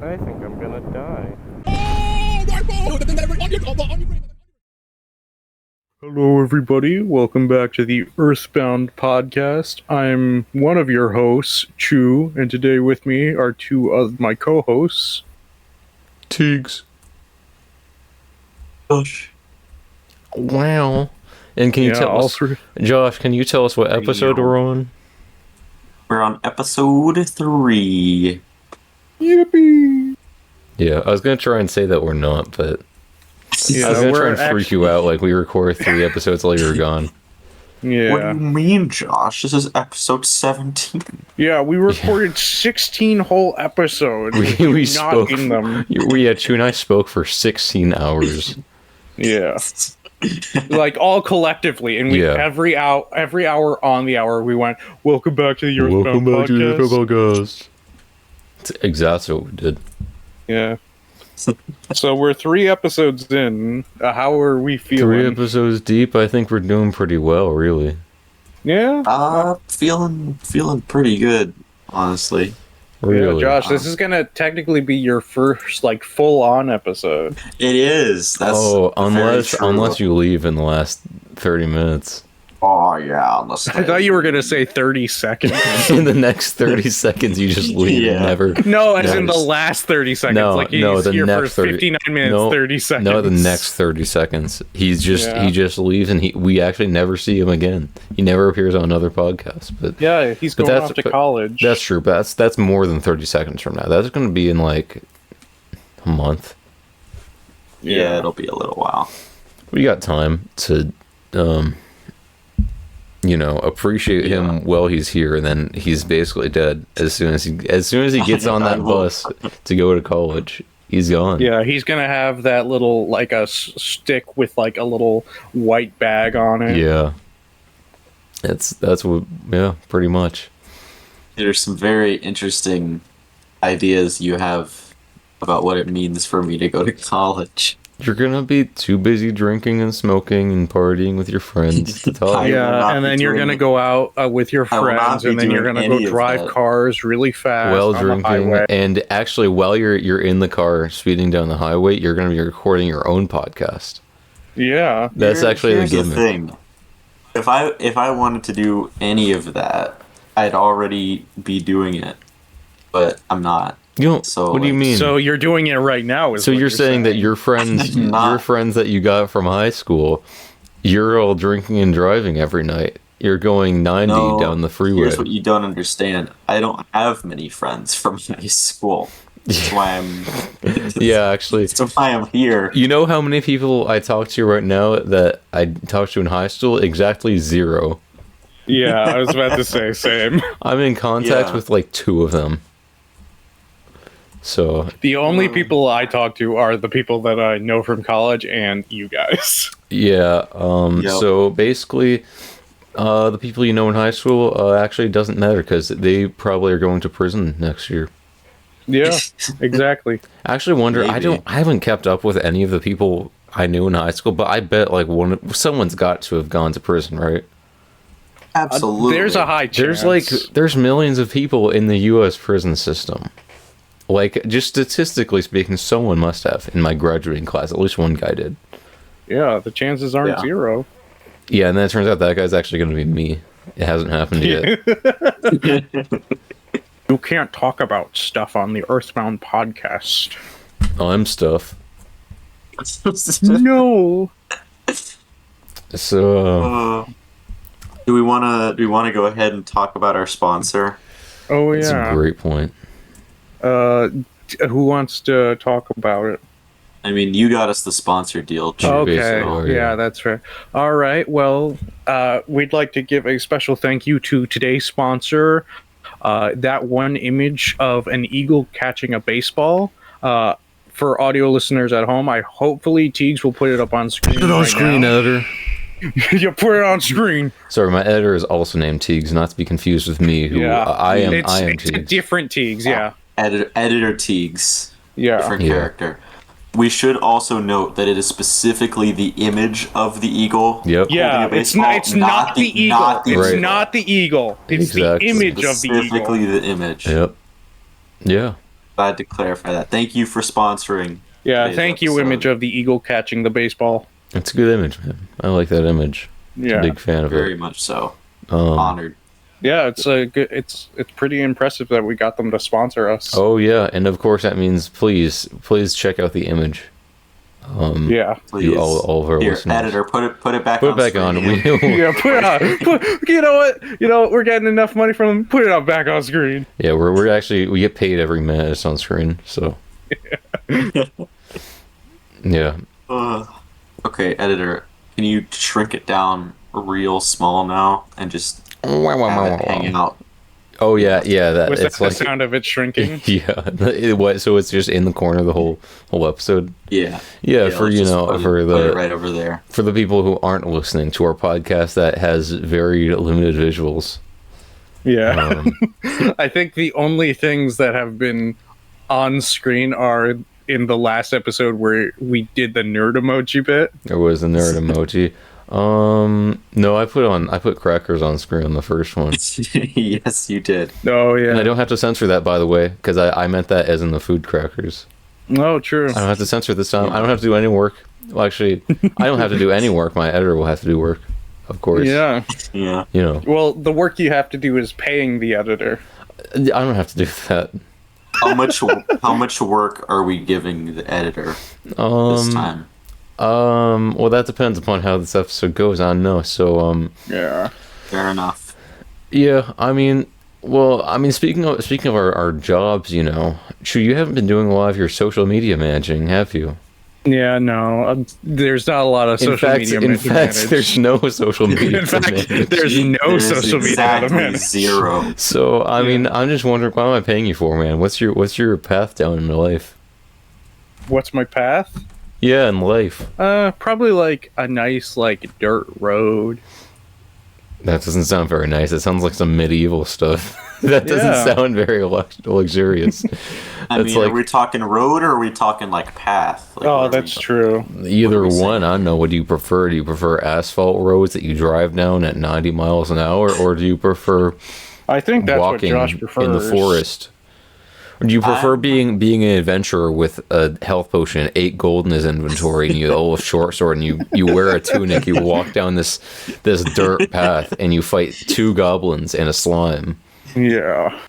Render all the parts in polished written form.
I think I'm gonna die. Hello, everybody. Welcome back to the Earthbound podcast. I'm one of your hosts, Chu, and today with me are two of my co-hosts, Tiggs. Josh. Wow. And can you tell us, Josh, can you tell us what episode we're on? We're on episode 3. Yippee! Yeah, I was going to try and say that we're not, but Yeah, I was going to try we're and freak you out like we record 3 episodes while you're gone. Yeah. What do you mean, Josh? This is episode 17. Yeah, we recorded 16 whole episodes. We spoke. In them. Chu and I spoke for 16 hours. Yeah. Like all collectively, and we every hour on the hour we went, welcome back to the Earthbound podcast. That's exactly what we did. Yeah. So we're 3 episodes in. How are we feeling? 3 episodes deep. I think we're doing pretty well, really. Yeah. Feeling pretty good, honestly. Really. Yeah, Josh, this is gonna technically be your first full-on episode. It is. That's unless you leave in the last 30 minutes. Oh yeah, unless I thought you were gonna say 30 seconds. In the next 30 seconds, you just leave and never. No, as in the last 30 seconds. No, the here next for 59 minutes, 30 seconds. No, the next 30 seconds. He just leaves, and we actually never see him again. He never appears on another podcast. But yeah, he's going off to college. That's true, but that's more than 30 seconds from now. That's going to be in like a month. Yeah, it'll be a little while. We got time to appreciate him while he's here, and then he's basically dead as soon as he gets on that bus to go to college. He's gone. Yeah, he's gonna have that little a stick with a little white bag on it. Yeah, that's what. Yeah, pretty much. There's some very interesting ideas you have about what it means for me to go to college. You're gonna be too busy drinking and smoking and partying with your friends to talk. Yeah, and then you're gonna go out with your friends, and then you're gonna go drive cars really fast while on drinking. the highway. And actually, while you're in the car speeding down the highway, you're gonna be recording your own podcast. Yeah, that's actually the gimmick. thing. If I wanted to do any of that, I'd already be doing it, but I'm not. So what do you mean? So you're doing it right now? So you're saying that your friends, that you got from high school, you're all drinking and driving every night. You're going 90 down the freeway. Here's what you don't understand. I don't have many friends from high school. That's why I'm. Yeah, actually. That's why I'm here. You know how many people I talk to right now that I talked to in high school? Exactly 0. Yeah, I was about to say same. I'm in contact with 2 of them. So the only people I talk to are the people that I know from college and you guys. Yeah. So basically, the people you know in high school actually doesn't matter because they probably are going to prison next year. Yeah, exactly. I actually wonder. I haven't kept up with any of the people I knew in high school, but I bet someone's got to have gone to prison, right? Absolutely. There's a high chance. There's millions of people in the U.S. prison system. Just statistically speaking, someone must have in my graduating class. At least one guy did. Yeah, the chances aren't 0. Yeah, and then it turns out that guy's actually going to be me. It hasn't happened yet. You can't talk about stuff on the Earthbound podcast. I'm stuff. No. So, do we want to go ahead and talk about our sponsor? Oh yeah, that's a great point. Who wants to talk about it? I mean, you got us the sponsor deal. Okay, yeah, that's fair. All right, well, we'd like to give a special thank you to today's sponsor. That one image of an eagle catching a baseball. For audio listeners at home, hopefully Teagues will put it up on screen. Put it on screen, editor. You put it on screen. Sorry, my editor is also named Teagues, not to be confused with me. Who I am. It's Teagues. a different Teagues, yeah. Editor Teagues. Yeah. Different character. We should also note that it is specifically the image of the eagle. Yep. Yeah, it's not the eagle. It's not the eagle. It's the image of the eagle. Specifically the image. Yep. Yeah. Glad to clarify that. Thank you for sponsoring. Yeah, thank you, image of the eagle catching the baseball. It's a good image, man. I like that image. Yeah, a big fan of it. Very much so. Honored. Yeah, it's a good. It's pretty impressive that we got them to sponsor us. Oh yeah, and of course that means please check out the image. Yeah, please. All of our Here, listeners. editor, put it back. Put it back on. Yeah, put it on. You know what? We're getting enough money from them. Put it on back on screen. Yeah, we're actually we get paid every minute it's on screen. So. Yeah. Okay, editor, can you shrink it down real small now and just have it hang out? Oh yeah. That Was it's that like the sound of it shrinking? Yeah. So it's just in the corner of the whole episode. Yeah. For put it right over there. For the people who aren't listening to our podcast that has very limited visuals. Yeah. I think the only things that have been on screen are in the last episode where we did the nerd emoji bit. There was a nerd emoji. No, I put crackers on screen on the first one. Yes, you did. Oh yeah. And I don't have to censor that, by the way, because I meant that as in the food crackers. Oh, true. I don't have to censor this time. I don't have to do any work. Well, actually, I don't have to do any work. My editor will have to do work, of course. Yeah. Yeah. Well, the work you have to do is paying the editor. I don't have to do that. How much work are we giving the editor this time? Well, that depends upon how this episode goes on. No, so Yeah. Fair enough. Yeah, speaking of our jobs, Shu, you haven't been doing a lot of your social media managing, have you? Yeah, no. There's not a lot of social media to manage. In fact, there's no social media. In fact, there's no social media to manage. Zero. So I mean, I'm just wondering, what am I paying you for, man? What's your path down in life? What's my path? Yeah, in life. Probably like a nice dirt road. That doesn't sound very nice. It sounds like some medieval stuff. That doesn't sound very luxurious. I mean, are we talking road or are we talking path? That's true. Either one. I don't know. What do you prefer? Do you prefer asphalt roads that you drive down at 90 miles an hour, or do you prefer I think that's walking what Josh prefers. in the forest? Or do you prefer being an adventurer with a health potion, 8 gold in his inventory, and you hold a short sword, and you wear a tunic, you walk down this dirt path, and you fight 2 goblins and a slime? Yeah.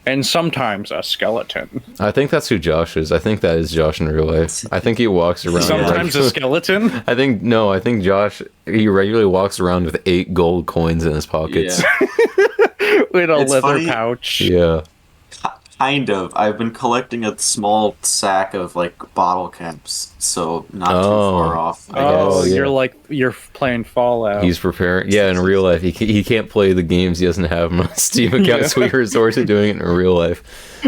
And sometimes a skeleton. I think that's who Josh is. I think that is Josh in real life. I think he walks around. Sometimes a skeleton? I think Josh, he regularly walks around with 8 gold coins in his pockets. Yeah. With a leather pouch. Yeah. Kind of. I've been collecting a small sack of bottle caps, so not too far off. I guess. You're playing Fallout. He's preparing. Yeah, in real life, he can't play the games. He doesn't have them on Steam account, so he resorts to doing it in real life.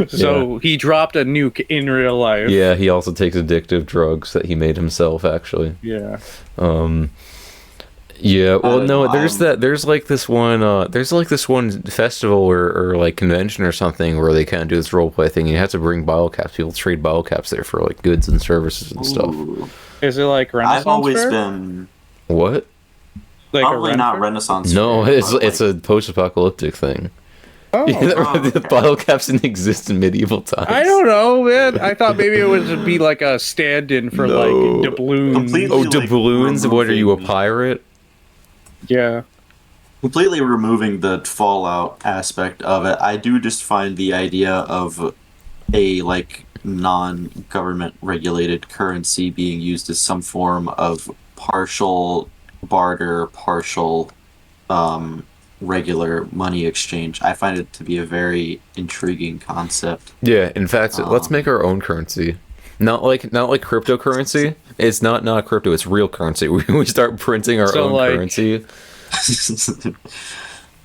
So he dropped a nuke in real life. Yeah, he also takes addictive drugs that he made himself, actually. Yeah. Yeah, well, no, there's this one festival or convention or something where they kind of do this role play thing. And you have to bring bottle caps. People trade bottle caps there for goods and services and stuff. Is it like Renaissance? I've always fair? been What? probably not Renaissance. No, fair, it's a post-apocalyptic thing. Oh, the bottle caps didn't exist in medieval times. I don't know, man. I thought maybe it would be like a stand-in for doubloons. Completely, doubloons? What are you, a pirate? Yeah. Completely removing the Fallout aspect of it, I do just find the idea of a non-government regulated currency being used as some form of partial barter, partial regular money exchange. I find it to be a very intriguing concept. Yeah, in fact, let's make our own currency. Not like cryptocurrency. It's not crypto. It's real currency. We start printing our own currency.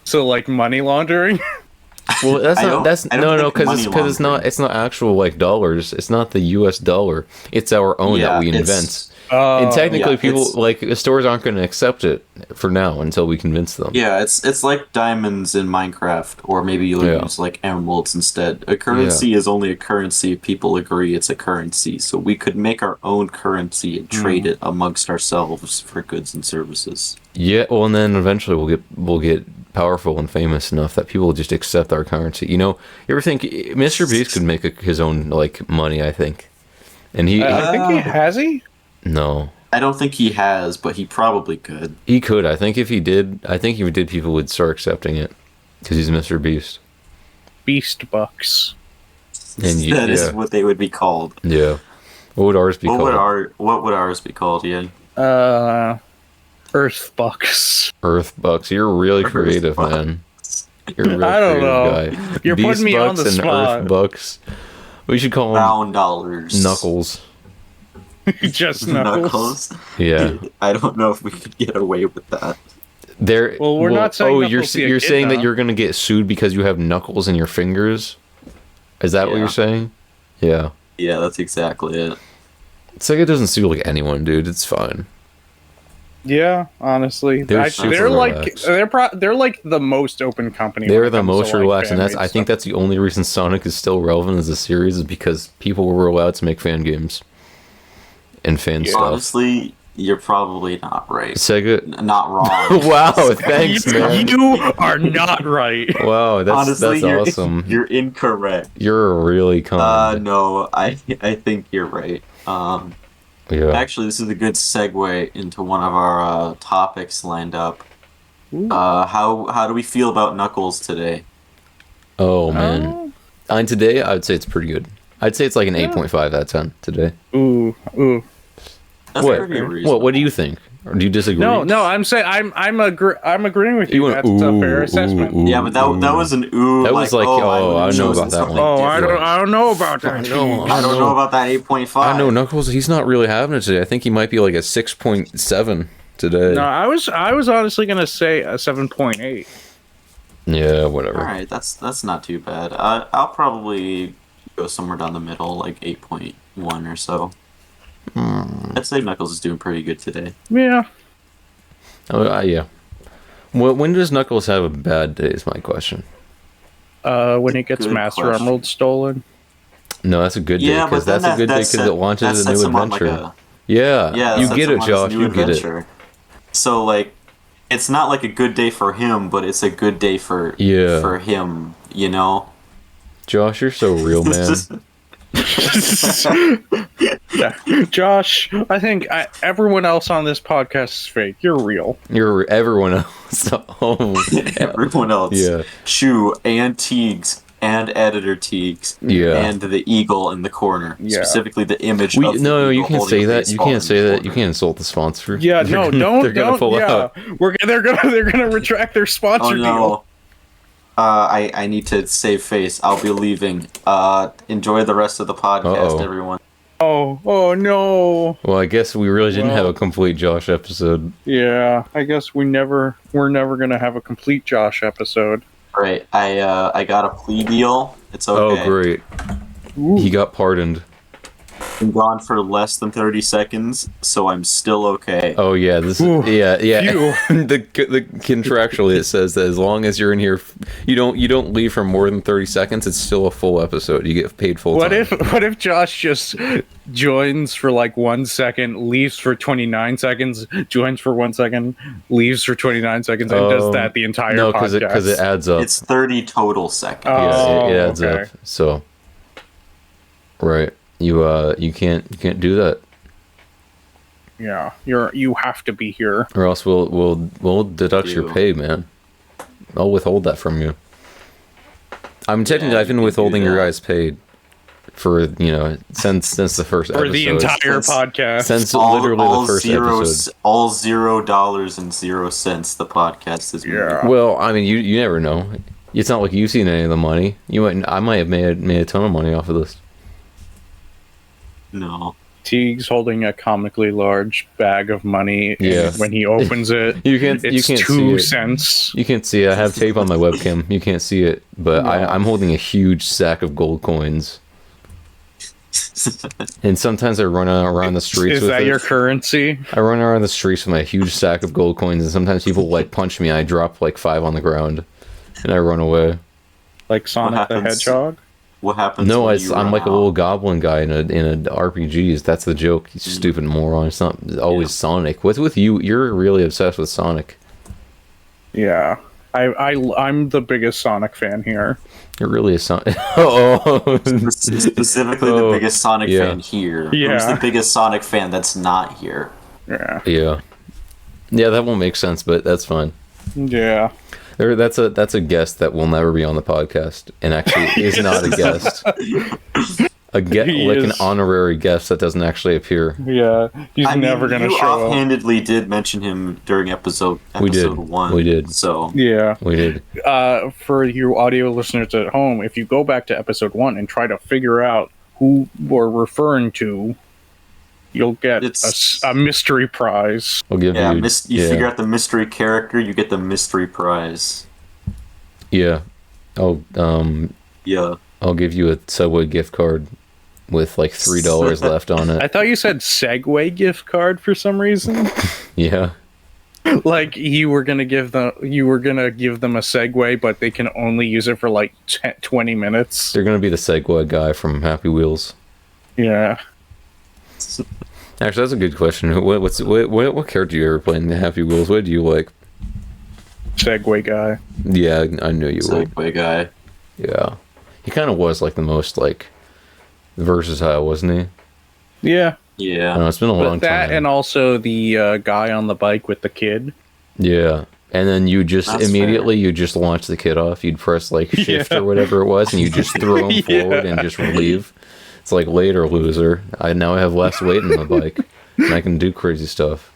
So money laundering. Well, because it's laundering. It's not actual dollars. It's not the U.S. dollar. It's our own that we invent. And technically, stores aren't going to accept it for now until we convince them. Yeah, it's like diamonds in Minecraft, or maybe you'll use emeralds instead. A currency is only a currency if people agree it's a currency. So we could make our own currency and trade it amongst ourselves for goods and services. Yeah, well, and then eventually we'll get powerful and famous enough that people just accept our currency. You know, you ever think Mr. Beast could make his own like money? I think, and I think he has he. No, I don't think he has, but he probably could. he could. I think if he did, people would start accepting it because he's Mr. Beast. Beast bucks. And that is what they would be called. Yeah. What would ours be called? What would ours be called? Yeah. Earth bucks. Earth bucks. You're really creative, man. You're a real I don't know. guy. You're Beast putting me on the and spot. Earth bucks. We should call them Round dollars. Knuckles. Just Knuckles. Yeah. I don't know if we could get away with that. Well, we're not saying. Oh, Knuckles you're saying that you're gonna get sued because you have knuckles in your fingers? Is that what you're saying? Yeah. Yeah, that's exactly it. Sega doesn't sue like anyone, dude. It's fine. Yeah, honestly, they're like they're like the most open company. They're the most relaxed, and I think that's the only reason Sonic is still relevant as a series is because people were allowed to make fan games and fan stuff. Honestly, you're probably not right. Sega, not wrong. Wow, thanks, man. You are not right. Wow, that's awesome. You're incorrect. You're really kind. No, I think you're right. Yeah. Actually, this is a good segue into one of our topics lined up. How do we feel about Knuckles today? Oh man, on today I would say it's pretty good. I'd say it's like an 8.5 out of 10 today. Ooh. That's pretty reasonable. What do you think? Or do you disagree? No. I'm saying I'm agreeing with you. That's a fair assessment. Yeah, but that was an ooh. That was like I don't know about that one. I don't know about that. I don't know about that 8.5. I know Knuckles. He's not really having it today. I think he might be like a 6.7 today. No, I was honestly gonna say a 7.8. Yeah, whatever. All right, that's not too bad. I'll probably go somewhere down the middle, like 8.1 or so. I'd say Knuckles is doing pretty good today. Yeah. Yeah. When does Knuckles have a bad day is my question. When he gets Master Emerald stolen. No, that's a good day, because that's a good day because it launches a new adventure. Yeah, you get it, Josh. You get it. So, like, it's not like a good day for him, but it's a good day for him, you know? Josh, you're so real, man. Josh, I think everyone else on this podcast is fake. You're real. You're everyone else. Everyone else. Yeah. Shu and Teagues and editor Teagues. Yeah. And the eagle in the corner. Yeah. Specifically the image of No, you can't say that. You can't say that. You can't insult the sponsor. Yeah, no, they're gonna pull out. They're gonna retract their sponsor deal. I need to save face. I'll be leaving. Enjoy the rest of the podcast, everyone. Oh no. Well, I guess we really didn't have a complete Josh episode. Yeah, I guess we're never gonna have a complete Josh episode. Right. I got a plea deal. It's okay. Oh great. Ooh. He got pardoned. I'm gone for less than 30 seconds, so I'm still okay. Oh yeah, yeah. the contractually it says that as long as you're in here, you don't leave for more than 30 seconds. It's still a full episode. You get paid full time. What if Josh just joins for like 1 second, leaves for 29 seconds, joins for 1 second, leaves for 29 seconds, and does that the entire podcast? No, because it adds up. It's 30 total seconds. Yeah, it adds up. So, right. You can't do that. Yeah, you have to be here, or else we'll deduct your pay, man. I'll withhold that from you. I'm technically I've been withholding your guys' pay for since the first episode. For the entire podcast. Since literally the first episode. All $0.00 the podcast has been. Yeah. Well, I mean you never know. It's not like you've seen any of the money. I might have made a ton of money off of this. No. Teague's holding a comically large bag of money. Yeah. When he opens it, it's 2 cents. You can't see it. I have tape on my webcam. You can't see it, but I'm holding a huge sack of gold coins. And sometimes I run around the streets with it. Is that your currency? I run around the streets with my huge sack of gold coins, and sometimes people punch me. I drop 5 on the ground, and I run away. Like Sonic the Hedgehog? What happens? No, I'm like a little goblin guy in a RPGs. That's the joke. You stupid moron. It's not always Sonic. What's with you? You're really obsessed with Sonic. Yeah. I'm the biggest Sonic fan here. It really is Sonic. Oh, Specifically the biggest Sonic yeah. fan here. Yeah. Who's the biggest Sonic fan that's not here? Yeah. yeah, yeah. That won't make sense, but that's fine. Yeah. That's a guest that will never be on the podcast, and actually is not a guest. An honorary guest that doesn't actually appear. Yeah, he's never gonna show up. You offhandedly did mention him during episode 1. We did. So yeah, we did. For you audio listeners at home, if you go back to episode 1 and try to figure out who we're referring to, you'll get a mystery prize. We'll give you. You figure out the mystery character, you get the mystery prize. Yeah. Oh. Yeah. I'll give you a Subway gift card with like $3 left on it. I thought you said Segway gift card for some reason. Yeah. Like you were gonna give them a Segway, but they can only use it for like 20 minutes. They're gonna be the Segway guy from Happy Wheels. Yeah. Actually, that's a good question. What character do you ever play in the Happy Wheels? What do you like? Segway guy. Yeah, I knew you would. Segway guy. Yeah. He kind of was like the most like versatile, wasn't he? Yeah. Yeah. I know, it's been a long time. And also the guy on the bike with the kid. Yeah. And then you just That's immediately you just launch the kid off. You'd press like shift or whatever it was, and you just throw him forward and just leave. It's like later, loser. I have less weight in the bike, and I can do crazy stuff.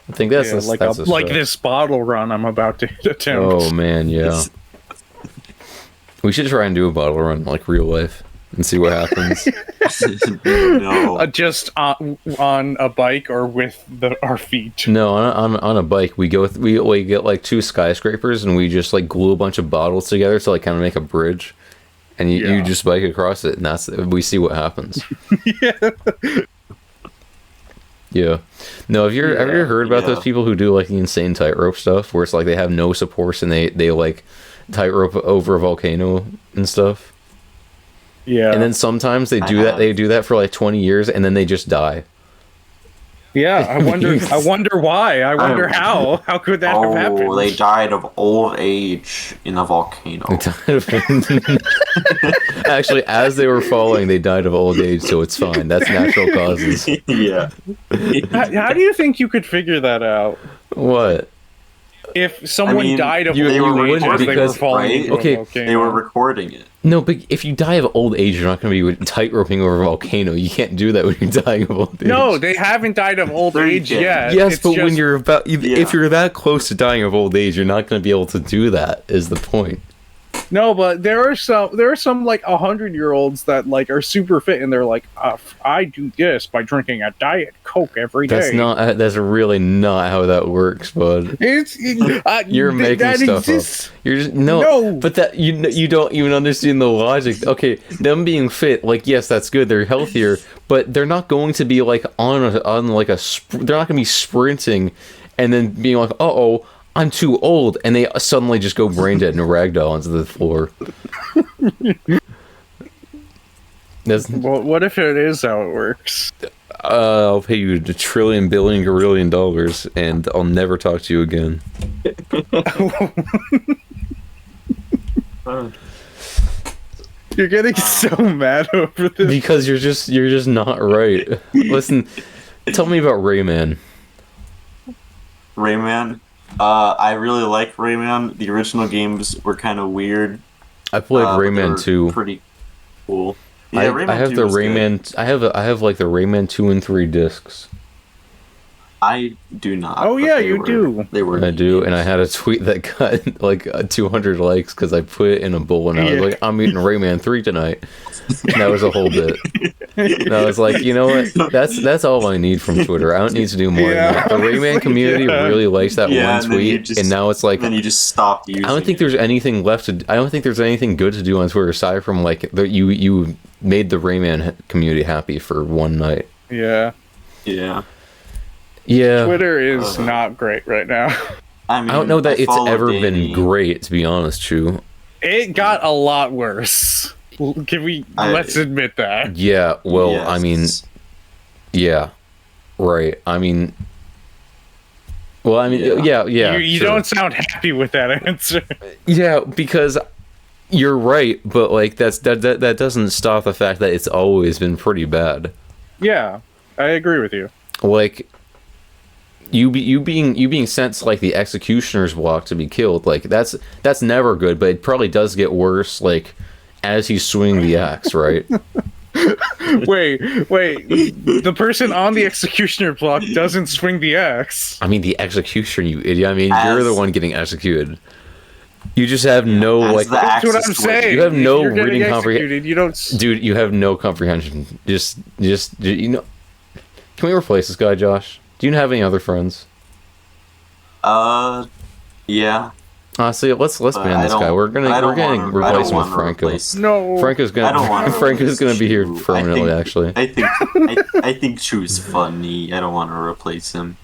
I think that's like this bottle run I'm about to attempt. Oh man, yeah. We should try and do a bottle run like real life and see what happens. No. Just on a bike or with our feet. No, on a bike. We get like 2 skyscrapers and we just like glue a bunch of bottles together to like kind of make a bridge, and you just bike across it, and we see what happens. Yeah. Yeah. No, have you ever heard about those people who do like the insane tightrope stuff where it's like they have no supports and they like tightrope over a volcano and stuff? Yeah. And then sometimes they do that for like 20 years and then they just die. Yeah, I wonder why. I wonder how. How could that have happened? Oh, they died of old age in a volcano. Actually, as they were falling, they died of old age, so it's fine. That's natural causes. Yeah. How do you think you could figure that out? What? If someone died of old age as they were falling into a volcano. They were recording it. No, but if you die of old age, you're not going to be tightroping over a volcano. You can't do that when you're dying of old age. No, they haven't died of old age yet. Yes, but when you're if you're that close to dying of old age, you're not going to be able to do that. Is the point? No, but there are some like 100-year-olds that like are super fit and they're like, I do this by drinking a Diet Coke every day. That's really not how that works, bud. You're making stuff up. You're just no, but that you don't even understand the logic. Okay, them being fit, like yes, that's good. They're healthier, but they're not going to be like they're not going to be sprinting and then being like, uh-oh, I'm too old, and they suddenly just go brain dead and ragdoll onto the floor. Well, what if it is how it works? I'll pay you $1 trillion, billion, $1 billion, and I'll never talk to you again. You're getting so mad over this because you're just not right. Listen, tell me about Rayman. Rayman. I really like Rayman. The original games were kind of weird. I played Rayman 2. Pretty cool. Yeah, I have the Rayman. Good. I have like the Rayman 2 and 3 discs. I do not. Oh yeah, you do. They were. I do, and I had a tweet that got like 200 likes because I put it in a bowl and I was like, "I'm eating Rayman 3 tonight." And that was a whole bit. And I was like, you know what? That's all I need from Twitter. I don't need to do more than that. The Rayman community really likes that one tweet, and now it's like. Then you just stopped using. I don't think there's anything left to. I don't think there's anything good to do on Twitter aside from like you made the Rayman community happy for one night. Yeah. Yeah. Yeah. Twitter is not great right now. I don't know that it's ever been great, to be honest, Chu. It got a lot worse. Let's admit that. Yeah, well, yes. I mean, yeah, right. I mean, Well, I mean, yeah. You sure. don't sound happy with that answer. Yeah, because you're right, but like that doesn't stop the fact that it's always been pretty bad. Yeah, I agree with you. Like you being sent to like the executioner's block to be killed, like that's never good, but it probably does get worse like as he's swinging the axe, right? Wait. The person on the executioner block doesn't swing the axe. I mean the executioner, you idiot. I mean you're the one getting executed. You just have no like. That's what I'm saying. You have no If you're reading getting comprehension. executed, you don't. Dude, you have no comprehension. Just you know. Can we replace this guy, Josh? Do you have any other friends? Yeah. Honestly, let's ban this guy. We're gonna replace him with Franco. No. Franco's gonna be here permanently. Actually, I think Chew's funny. I don't want to replace him.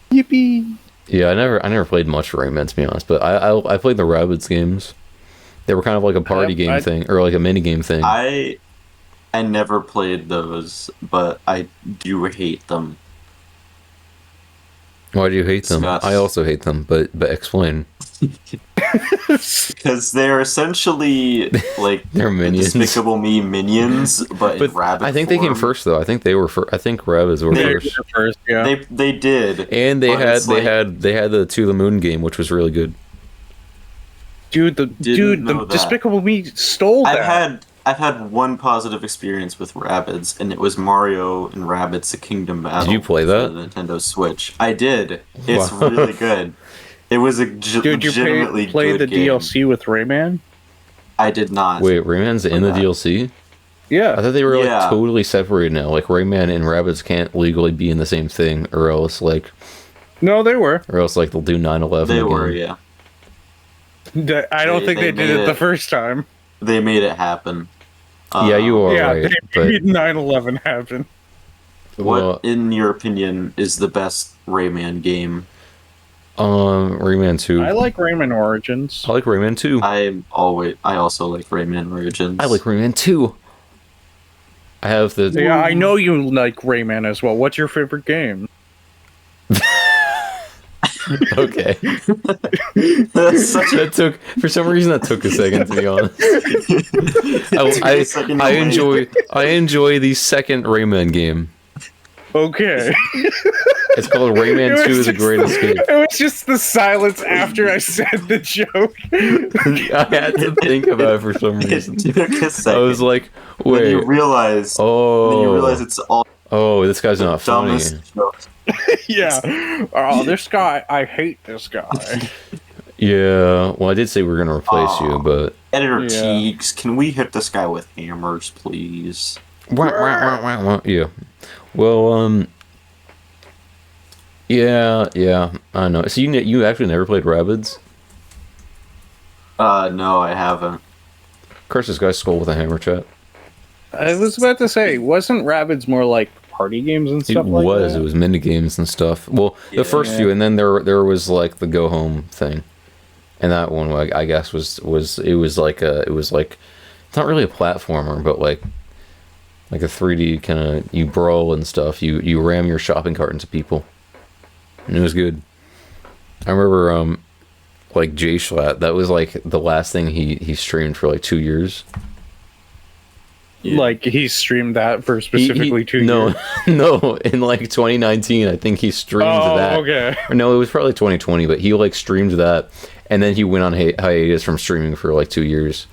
Yippee! yeah, I never played much Rayman, to be honest, but I played the Rabbids games. They were kind of like a party game thing, or like a mini game thing. I never played those, but I do hate them. Why do you hate them? I also hate them, but explain. Because they're essentially like they're minions. Despicable Me minions, but in rabbit I think form. they came first though. I think they were I think Rabbids were first. Yeah. They did. And they had the To the Moon game, which was really good. Dude, the Despicable Me stole that. I've had one positive experience with Rabbids, and it was Mario and Rabbids: A Kingdom Battle. Did you play that? For the Nintendo Switch. I did. It's really good. It was a legitimately you play good the game. DLC with Rayman? I did not. Wait, Rayman's in the DLC? Yeah. I thought they were like totally separated now. Like Rayman and Rabbids can't legally be in the same thing, or else like. No, they were. Or else like they'll do 9/11. They again. were, yeah. I don't think they did it the first time. They made it happen. Yeah, you are right. They made 9/11 happen. What, in your opinion, is the best Rayman game? Rayman 2. I like Rayman Origins. I like Rayman 2. I also like Rayman Origins. I like Rayman 2. I have the. Yeah, I know you like Rayman as well. What's your favorite game? Okay. That took, for some reason, that took a second, to be honest. I enjoy the second Rayman game. Okay. It's called Rayman 2: The Great Escape. It was just the silence after I said the joke. I had to think about it for some reason. It took a second. I was like, wait. Then you realize it's all. Oh, this guy's not funny. Jokes. Yeah. Oh, this guy. I hate this guy. Yeah. Well, I did say we were gonna replace you, but Editor Teagues, can we hit this guy with hammers, please? Yeah. Well, yeah. I know. So you actually never played Rabbids? No, I haven't. Curse this guy's skull with a hammer, chat. I was about to say, wasn't Rabbids more like party games and stuff like that? It was mini games and stuff. Well, the first few, and then there was like the go home thing, and that one I guess was it's not really a platformer, but like a 3D kind of, you brawl and stuff. You ram your shopping cart into people, and it was good. I remember like Jay Schlatt, that was like the last thing he streamed for like 2 years. Yeah. Like he streamed that for specifically 2 years? No, in like 2019, I think he streamed that. Oh, okay. Or no, it was probably 2020, but he like streamed that, and then he went on hiatus from streaming for like 2 years,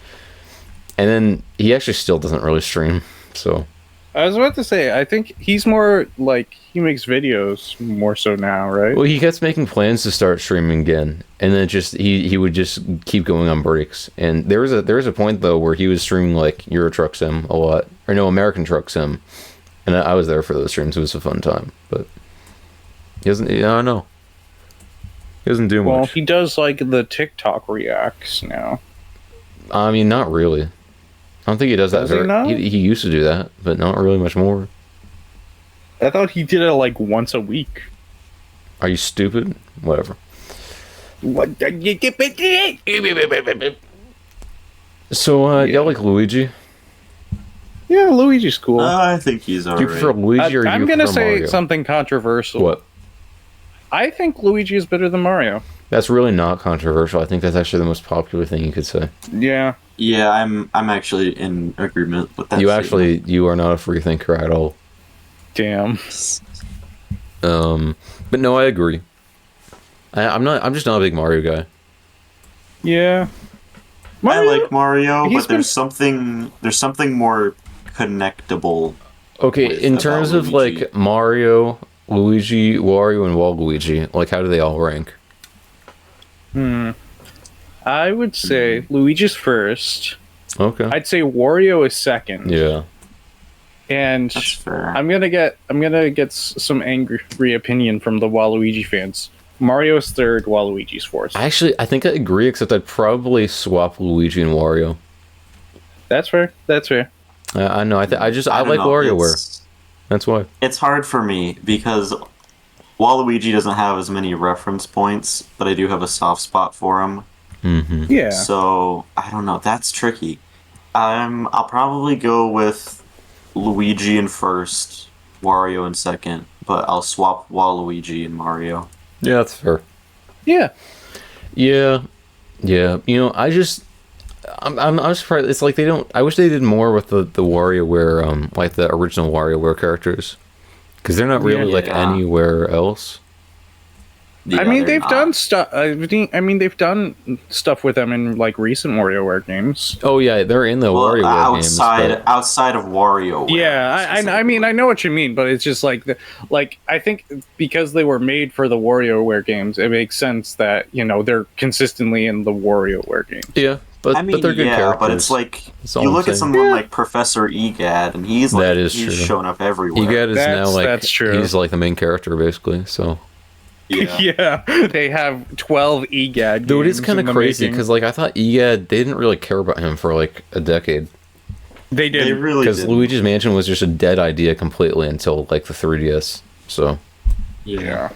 and then he actually still doesn't really stream. So I was about to say, I think he's more like, he makes videos more so now, right? Well, he kept making plans to start streaming again, and then he would just keep going on breaks. And there was a point though where he was streaming like Euro Truck Sim a lot, or no, American Truck Sim, and I was there for those streams. It was a fun time, but he doesn't. I don't know. He doesn't do much. Well, he does like the TikTok reacts now. I mean, not really. I don't think he does that. He used to do that, but not really much more. I thought he did it like once a week. Are you stupid? Whatever. What? So, y'all like Luigi? Yeah, Luigi's cool. I think he's alright. Do you prefer Luigi or I'm you gonna prefer say Mario? something controversial. What? I think Luigi is better than Mario. That's really not controversial. I think that's actually the most popular thing you could say. Yeah. Yeah, I'm actually in agreement with that. You are not a free thinker at all. Damn. But no, I agree. I'm just not a big Mario guy. Yeah. I like Mario, he's but there's something more connectable. Okay, in about terms of Luigi. like Mario, Luigi, Wario, and Waluigi, like how do they all rank? I would say Luigi's first. Okay. I'd say Wario is second. Yeah. And That's fair. I'm gonna get some angry opinion from the Waluigi fans. Mario's third, Waluigi's fourth. I think I agree, except I'd probably swap Luigi and Wario. That's fair. That's fair. I know. I don't like know, WarioWare. That's why. It's hard for me because Waluigi doesn't have as many reference points, but I do have a soft spot for him. Mm-hmm. Yeah. So I don't know. That's tricky. I'll probably go with Luigi in first, Wario in second, but I'll swap Waluigi and Mario. Yeah, that's fair. Yeah. Yeah. You know, I'm surprised. It's like they don't. I wish they did more with the WarioWare, like the original WarioWare characters, because they're not really like anywhere else. Yeah, I mean, they're they've not. done stuff. I mean, they've done stuff with them in like recent WarioWare games. Oh yeah, they're in the WarioWare games. Outside of Wario. Yeah, I mean, I know what you mean, but it's just like I think because they were made for the WarioWare games, it makes sense that they're consistently in the WarioWare games. Yeah, but they're good characters. But it's like That's all you I'm look at saying. someone like Professor Egad, and he's true. shown up everywhere. Egad is now like that's true. he's like the main character basically. So Yeah. Yeah, they have 12 EGAD. dude, it's kind of games in the crazy making. because like I thought Egad they didn't really care about him for like a decade. They They did. really Because did. Luigi's Mansion was just a dead idea completely until like the 3DS. So Yeah.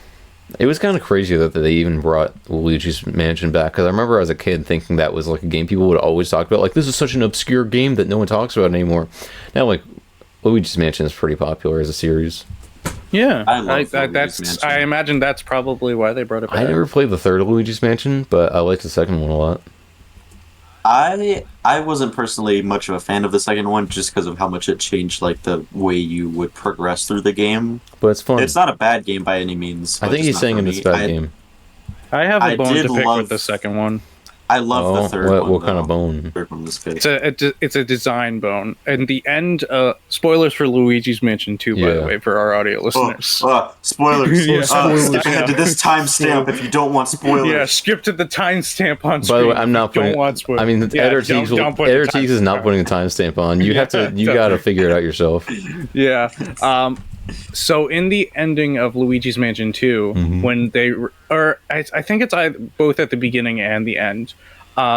it was kind of crazy that they even brought Luigi's Mansion back. Because I remember as a kid thinking that was like a game people would always talk about. Like, this is such an obscure game that no one talks about anymore. Now, like, Luigi's Mansion is pretty popular as a series. Yeah. I love Luigi's Mansion. I imagine that's probably why they brought it back. I never played the third Luigi's Mansion, but I liked the second one a lot. I wasn't personally much of a fan of the second one just because of how much it changed like the way you would progress through the game. But it's fun. It's not a bad game by any means. I but think just he's not saying for it's a me. bad game. I have a I bone did to pick love- with the second one. I love the third one. What kind of though. bone? The third one was good. It's a design bone. And the end, spoilers for Luigi's Mansion 2, by the Yeah. way, for our audio listeners. Spoilers. Yeah, spoilers, Skip ahead to this timestamp if you don't want spoilers. Yeah, skip to the timestamp on screen. By the way, I'm not if you putting. don't want spoilers. I mean, Yeah, Editor don't put the Teagues is not timestamp. putting a timestamp on. You have to. You got to figure it out yourself. Yeah. So in the ending of Luigi's Mansion 2, Mm-hmm. when they I think it's both at the beginning and the end,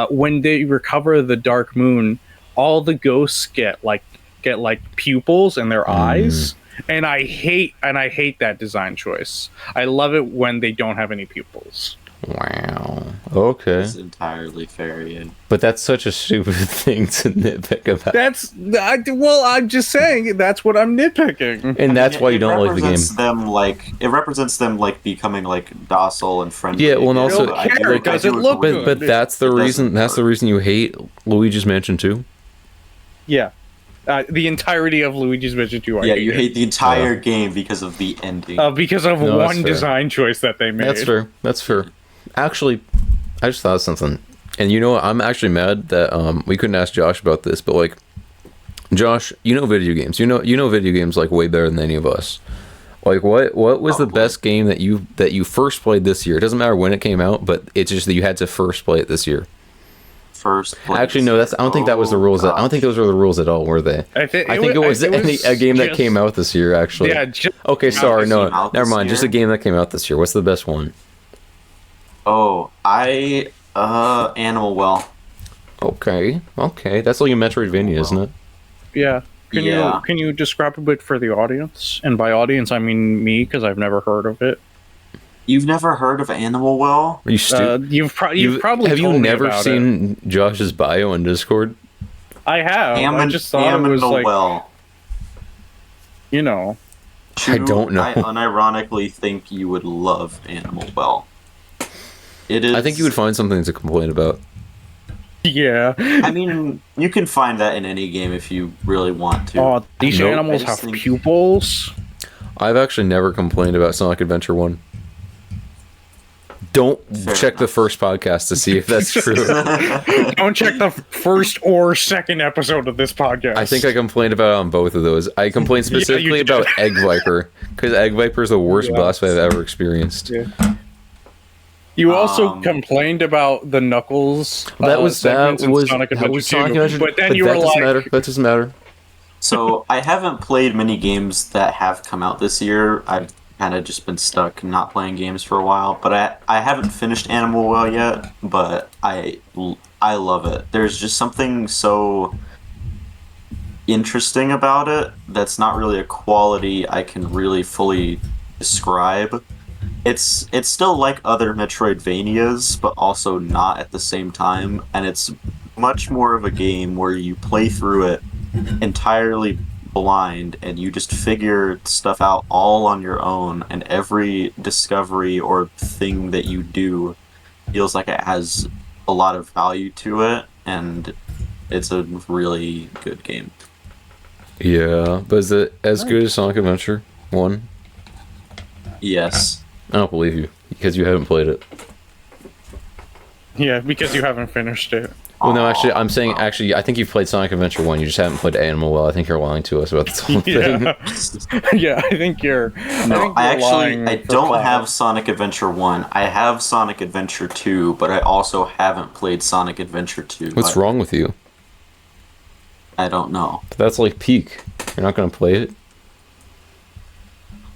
when they recover the Dark Moon, all the ghosts get pupils in their eyes, and I hate that design choice. I love it when they don't have any pupils. Wow. Okay. It's entirely fair. Yeah. But that's such a stupid thing to nitpick about. I'm just saying that's what I'm nitpicking. And that's why you don't like the game. It represents them like becoming like docile and friendly. Yeah, well, and also, Don't care, I does do it look agree. good? but that's the It doesn't reason. That's the work. reason you hate Luigi's Mansion 2. Yeah. The entirety of Luigi's Mansion 2. Yeah, you hate the entire game because of the ending. because of No, that's one fair. design choice that they made. That's fair. That's fair. Actually, I just thought of something. And you know what? I'm actually mad that we couldn't ask Josh about this, but like, Josh, you know video games. You know video games like way better than any of us. Like, what was the Probably. best game that you first played this year? It doesn't matter when it came out, but it's just that you had to first play it this year. First place. Actually, no. I don't think that was the rules. I don't think those were the rules at all, were they? I think it was a game that came out this year. Actually. Yeah. Just, Okay, sorry. No, came out never this mind. Just a year? game that came out this year. What's the best one? Animal Well. Okay. That's like a Metroidvania, isn't it? yeah. Yeah. Can you describe a bit for the audience? And by audience, I mean me, because I've never heard of it. You've never heard of Animal Well? Are you stupid? You've probably have you told me never about seen Josh's bio on Discord? I have. I just thought it was Animal like Well. Chu, I don't know. I unironically think you would love Animal Well. It is. I think you would find something to complain about. Yeah. I mean, you can find that in any game if you really want to. Oh, these Nope. animals I have just think- pupils. I've actually never complained about Sonic Adventure 1. Don't Fair check the enough. first podcast to see if that's true. Don't check the first or second episode of this podcast. I think I complained about it on both of those. I complained specifically did. about Egg Viper, because Egg Viper is the worst Yeah. boss fight I've ever experienced. Yeah. You also Um, complained about the Knuckles. That was segments in Sonic that Adventure was 2, Sonic Adventure, but then you that were doesn't like, matter. That doesn't matter. So I haven't played many games that have come out this year. I've kind of just been stuck not playing games for a while. But I haven't finished Animal Well yet. But I love it. There's just something so interesting about it that's not really a quality I can really fully describe. It's still like other Metroidvanias, but also not at the same time. And it's much more of a game where you play through it entirely blind and you just figure stuff out all on your own, and every discovery or thing that you do feels like it has a lot of value to it, and it's a really good game. Yeah, but is it as good as Sonic Adventure 1? Yes. I don't believe you, because you haven't played it. yeah, because you haven't finished it. Well, no, actually, I'm saying, I think you've played Sonic Adventure 1, you just haven't played Animal Well. I think you're lying to us about this whole thing. Yeah, yeah, I think you're. No, I lying for don't clout. have Sonic Adventure 1. I have Sonic Adventure 2, but I also haven't played Sonic Adventure 2. What's but wrong with you? I don't know. That's like peak. You're not going to play it?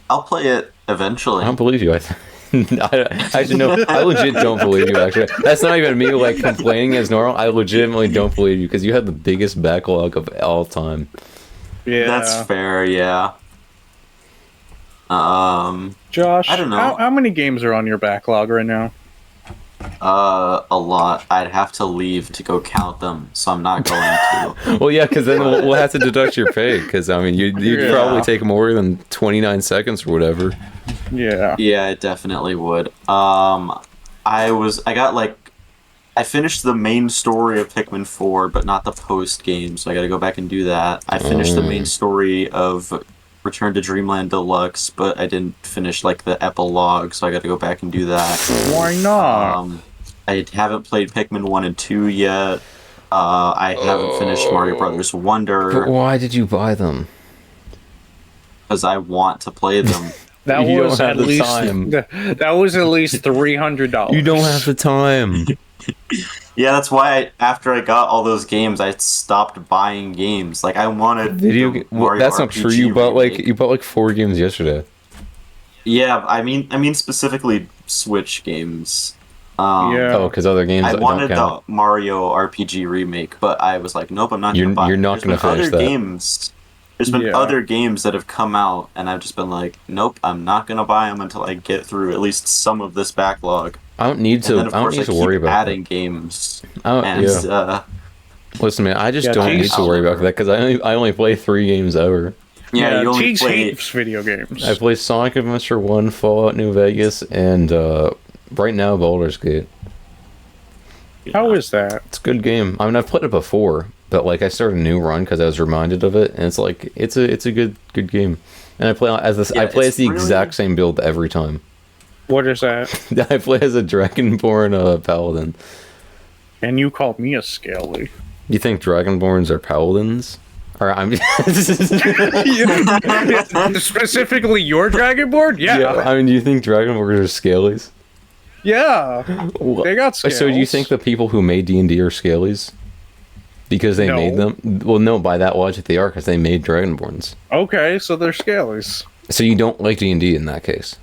I'll play it eventually. I don't believe you. Actually, no, I legit don't believe you, actually. That's not even me, like, complaining as normal. I legitimately don't believe you, because you have the biggest backlog of all time. Yeah, That's fair, yeah. Josh, I don't know. How many games are on your backlog right now? A lot. I'd have to leave to go count them, so I'm not going to. Well, yeah, because then we'll have to deduct your pay, because, I mean, you'd Yeah. probably take more than 29 seconds or whatever. Yeah. Yeah, it definitely would. I finished the main story of Pikmin 4, but not the post game, so I gotta go back and do that. I finished the main story of Return to Dreamland Deluxe, but I didn't finish like the epilogue, so I gotta go back and do that. Why not? I haven't played Pikmin 1 and 2 yet. I haven't finished Mario Brothers But Wonder why did you buy them? because I want to play them. That You don't was have at the least time. that was at least $300. You don't have the time. Yeah, that's why after I got all those games, I stopped buying games. Like I wanted Video the game. Mario That's not RPG true. You bought remake. like 4 games yesterday. Yeah, I mean specifically Switch games. Yeah. Oh, because other games I don't wanted count. the Mario RPG remake, but I was like, nope, I'm not. You're- gonna buy you're it. not There's gonna been finish other that. games. There's been Yeah. other games that have come out, and I've just been like, nope, I'm not gonna buy them until I get through at least some of this backlog. I don't need And to. then of I don't course need I to keep worry about adding games. that. Oh, And yeah. Listen, man, I just Yeah, don't geez. need to worry about that because I only play 3 games ever. yeah, you only Cheeks play. hates video games. I play Sonic Adventure 1, Fallout New Vegas, and right now Baldur's Gate. How is that? It's a good game. I mean, I've played it before, but like I started a new run because I was reminded of it, and it's like it's a good game. And I play as this. Yeah, I play it's as the really- exact same build every time. What is that? I play as a Dragonborn paladin. And you called me a scaly. You think Dragonborns are paladins? Or I'm Specifically your Dragonborn? Yeah. I mean, do you think Dragonborns are scalies? Yeah. They got scales. So do you think the people who made D&D are scalies? Because they No. made them? Well, no, by that logic they are, because they made Dragonborns. Okay, so they're scalies. So you don't like D&D in that case.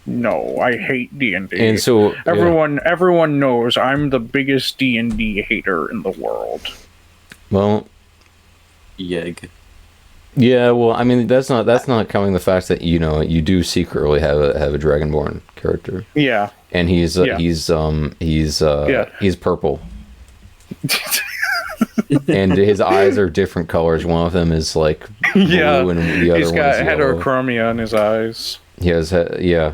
No, I hate D&D. And so... yeah. Everyone knows I'm the biggest D&D hater in the world. Well, Yeg. yeah, well, I mean, that's not counting the fact that, you know, you do secretly have a Dragonborn character. Yeah. And he's Yeah. he's purple. and his eyes are different colors. One of them is like blue, and the other he's one got is yellow. heterochromia in his eyes. He has, yeah.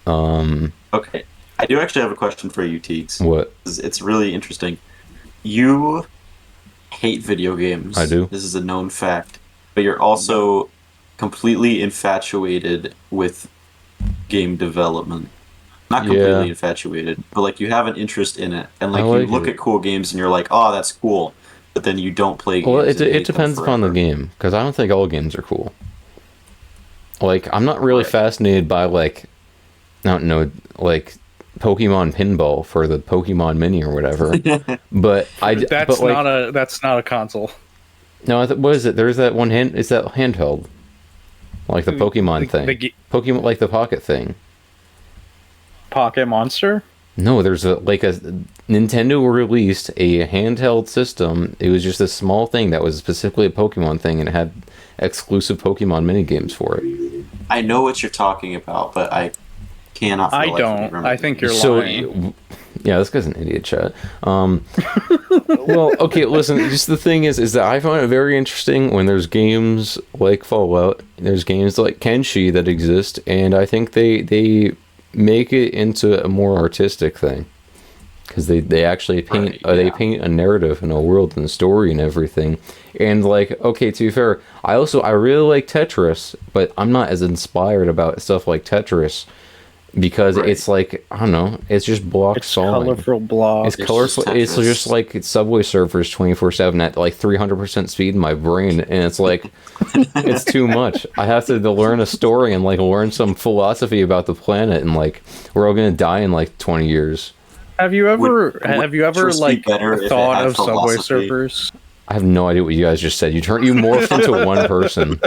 Okay, I do actually have a question for you, Teeks. What? It's really interesting. You hate video games. I do. This is a known fact. But you're also completely infatuated with game development. Not completely infatuated, but like you have an interest in it, and like you look at cool games and you're like, "Oh, that's cool," but then you don't play games. Well, it depends upon the game, because I don't think all games are cool. Like, I'm not really fascinated by like, I don't know, like Pokemon Pinball for the Pokemon Mini or whatever. But that's not a console. No, what is it? There's that one hand. It's that handheld, like the Pokemon thing. Pokemon, like the Pocket thing. Pocket Monster? No, there's a Nintendo released a handheld system. It was just a small thing that was specifically a Pokemon thing, and it had exclusive Pokemon mini games for it. I know what you're talking about, but I cannot. I don't. I think you're lying. Yeah, this guy's an idiot, chat. Well, okay, listen. Just the thing is that I find it very interesting when there's games like Fallout, there's games like Kenshi that exist, and I think they make it into a more artistic thing, because they actually paint they paint a narrative and a world and a story and everything. And like, okay, to be fair, I really like Tetris, but I'm not as inspired about stuff like Tetris, because it's like, I don't know, it's just blocks solving. Colorful blocks. It's colorful. It's just like Subway Surfers 24/7 at like 300% speed in my brain, and it's like it's too much. I have to learn a story and like learn some philosophy about the planet, and like we're all gonna die in like 20 years. Have you ever like thought of Subway philosophy? Surfers? I have no idea what you guys just said. You morphed into one person.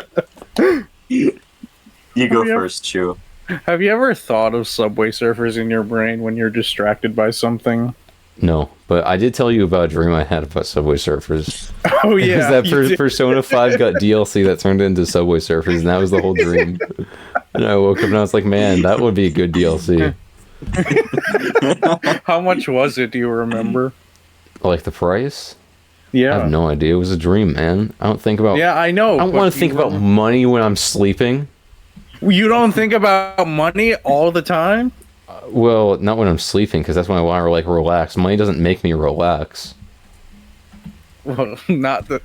You go first, Chew. Have you ever thought of Subway Surfers in your brain when you're distracted by something? No, but I did tell you about a dream I had about Subway Surfers. Oh yeah, because that Persona 5 got DLC that turned into Subway Surfers, and that was the whole dream. And I woke up and I was like, man, that would be a good DLC. How much was it? Do you remember? Like the price? Yeah. I have no idea. It was a dream, man. I don't think about... Yeah, I know. I don't want to think about money when I'm sleeping. You don't think about money all the time? Well, not when I'm sleeping, because that's when I want to like relax. Money doesn't make me relax. Well, not the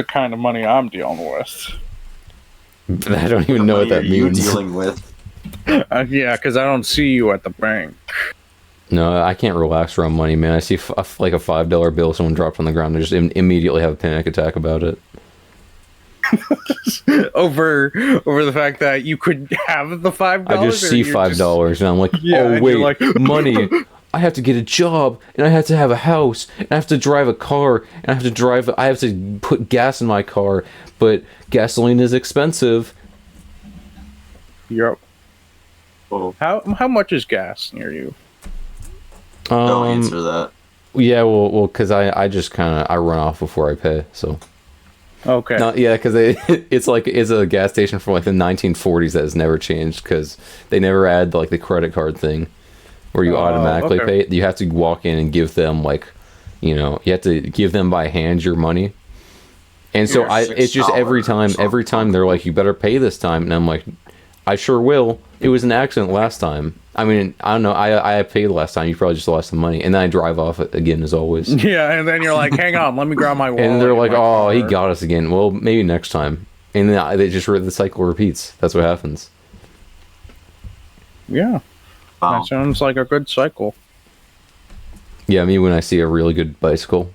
kind of money I'm dealing with. I don't even know what that means. You dealing with? Yeah, because I don't see you at the bank. No, I can't relax around money, man. I see like a $5 bill someone dropped on the ground, and just immediately have a panic attack about it. over the fact that you could have the $5. I just see $5 and I'm like, oh wait, like, money. I have to get a job, and I have to have a house, and I have to drive a car, and I have to put gas in my car, but gasoline is expensive. Yep. Oh. How much is gas near you? Don't answer that. Yeah, well, because I just I run off before I pay, so. Okay. No, yeah, because it's a gas station from like the 1940s that has never changed, because they never add like the credit card thing where you automatically pay. You have to walk in and give them like, you have to give them by hand your money. And so it's just every time they're like, you better pay this time, and I'm like, I sure will. It was an accident last time. I mean, I don't know. I paid last time. You probably just lost the money, and then I drive off again as always. Yeah, and then you're like, "Hang on, let me grab my wallet." And they're like, "Oh, he got us again." Well, maybe next time. And then the cycle repeats. That's what happens. Yeah, that sounds like a good cycle. Yeah, me when I see a really good bicycle.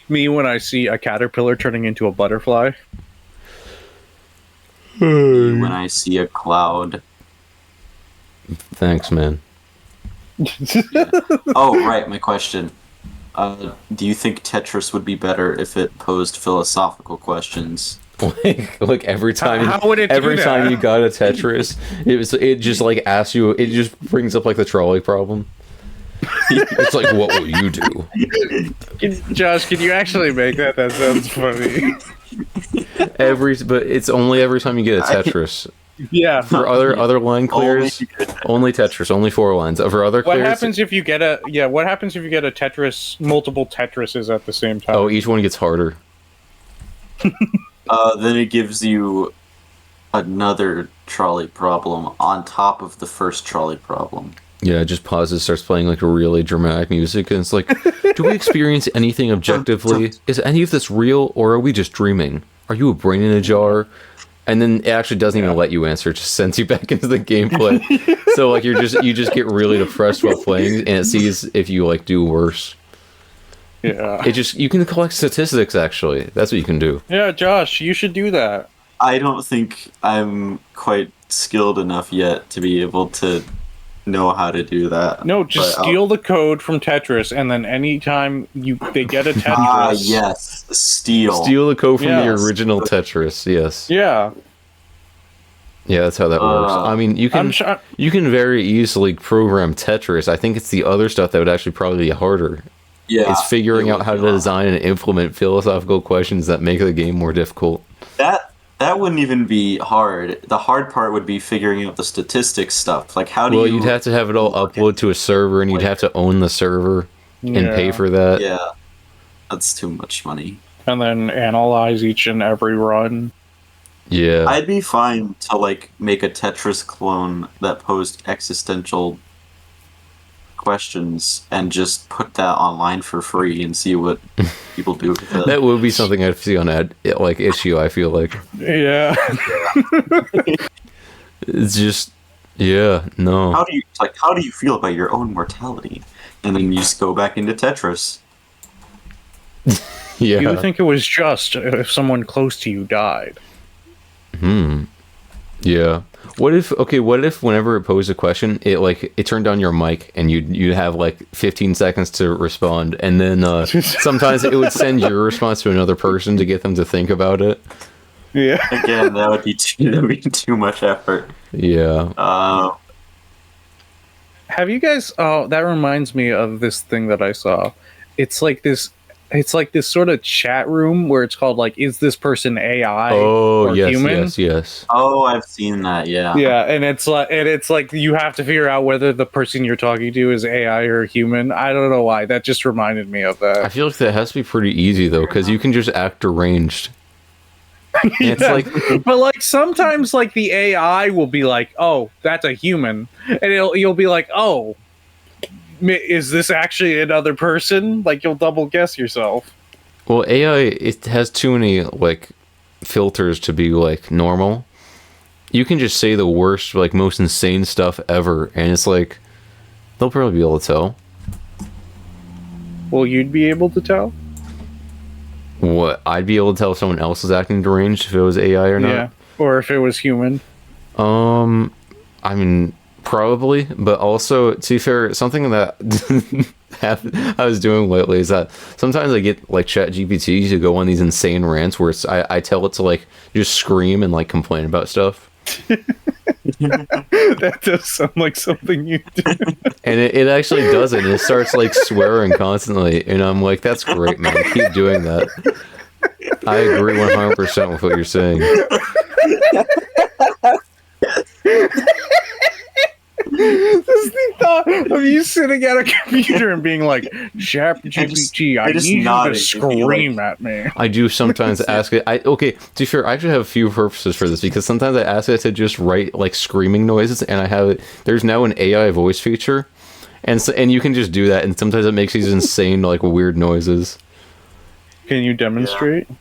Me when I see a caterpillar turning into a butterfly. When I see a cloud. Thanks, man. Yeah. Oh, right, my question. Do you think Tetris would be better if it posed philosophical questions? like every time how would it every time you got a Tetris, it just like asks you, it just brings up like the trolley problem. It's like, what will you do? Josh, can you actually make that? That sounds funny. But it's only every time you get a Tetris. Yeah. For other line clears, only Tetris, only 4 lines. For other What clears, happens if you get a What happens if you get a Tetris, multiple Tetrises at the same time? oh, each one gets harder. Then it gives you another trolley problem on top of the first trolley problem. Yeah, it just pauses, starts playing like a really dramatic music, and it's like, do we experience anything objectively? Is any of this real, or are we just dreaming? Are you a brain in a jar? And then it actually doesn't even let you answer; it just sends you back into the gameplay. So like you just get really depressed while playing, and it sees if you like do worse. Yeah. You can collect statistics. Actually, that's what you can do. Yeah, Josh, you should do that. I don't think I'm quite skilled enough yet to be able to know how to do that. No, just steal the code from Tetris, and then anytime they get a Tetris, yes, steal the code from the original Tetris. Yes. Yeah. Yeah, that's how that works. I mean, you can very easily program Tetris. I think it's the other stuff that would actually probably be harder. Yeah, it's figuring out how to design and implement philosophical questions that make the game more difficult. That wouldn't even be hard. The hard part would be figuring out the statistics stuff. Like, how do Well, you'd have to have it all upload to a server, and you'd have to own the server and pay for that. Yeah, that's too much money. And then analyze each and every run. Yeah. I'd be fine to, like, make a Tetris clone that posed existential questions and just put that online for free and see what people do with it. That would be something I'd see on issue, I feel like. Yeah. It's just no. How do you feel about your own mortality? And then you just go back into Tetris. Yeah. You think it was just if someone close to you died? Yeah. What if whenever it posed a question, it turned on your mic and you'd have like 15 seconds to respond, and then sometimes it would send your response to another person to get them to think about it. Yeah. Again, that would be too much effort. Yeah. Have you guys? Oh, that reminds me of this thing that I saw. It's like this sort of chat room where it's called like, is this person AI or human? Yes. Oh, I've seen that. Yeah. Yeah, and it's like you have to figure out whether the person you're talking to is AI or human. I don't know why. That just reminded me of that. I feel like that has to be pretty easy though, because you can just act deranged. It's like, but like sometimes like the AI will be like, oh, that's a human, and you'll be like, oh, is this actually another person? Like you'll double guess yourself. Well, AI, it has too many like filters to be like normal. You can just say the worst, like most insane stuff ever, and it's like they'll probably be able to tell. Well, you'd be able to tell. What? I'd be able to tell if someone else is acting deranged if it was AI or not? Yeah. Or if it was human. I mean, probably, but also, to be fair, something that I was doing lately is that sometimes I get like ChatGPT to go on these insane rants where I tell it to like just scream and like complain about stuff. That does sound like something you do. And it actually doesn't. It starts like swearing constantly, and I'm like, that's great, man. Keep doing that. I agree 100% with what you're saying. This is the thought of you sitting at a computer and being like, ChatGPT, I need you to scream at me. I do sometimes ask it. Okay, to be fair, I actually have a few purposes for this, because sometimes I ask it to just write like screaming noises, and I have it. There's now an AI voice feature, and you can just do that, and sometimes it makes these insane like weird noises. Can you demonstrate? Yeah.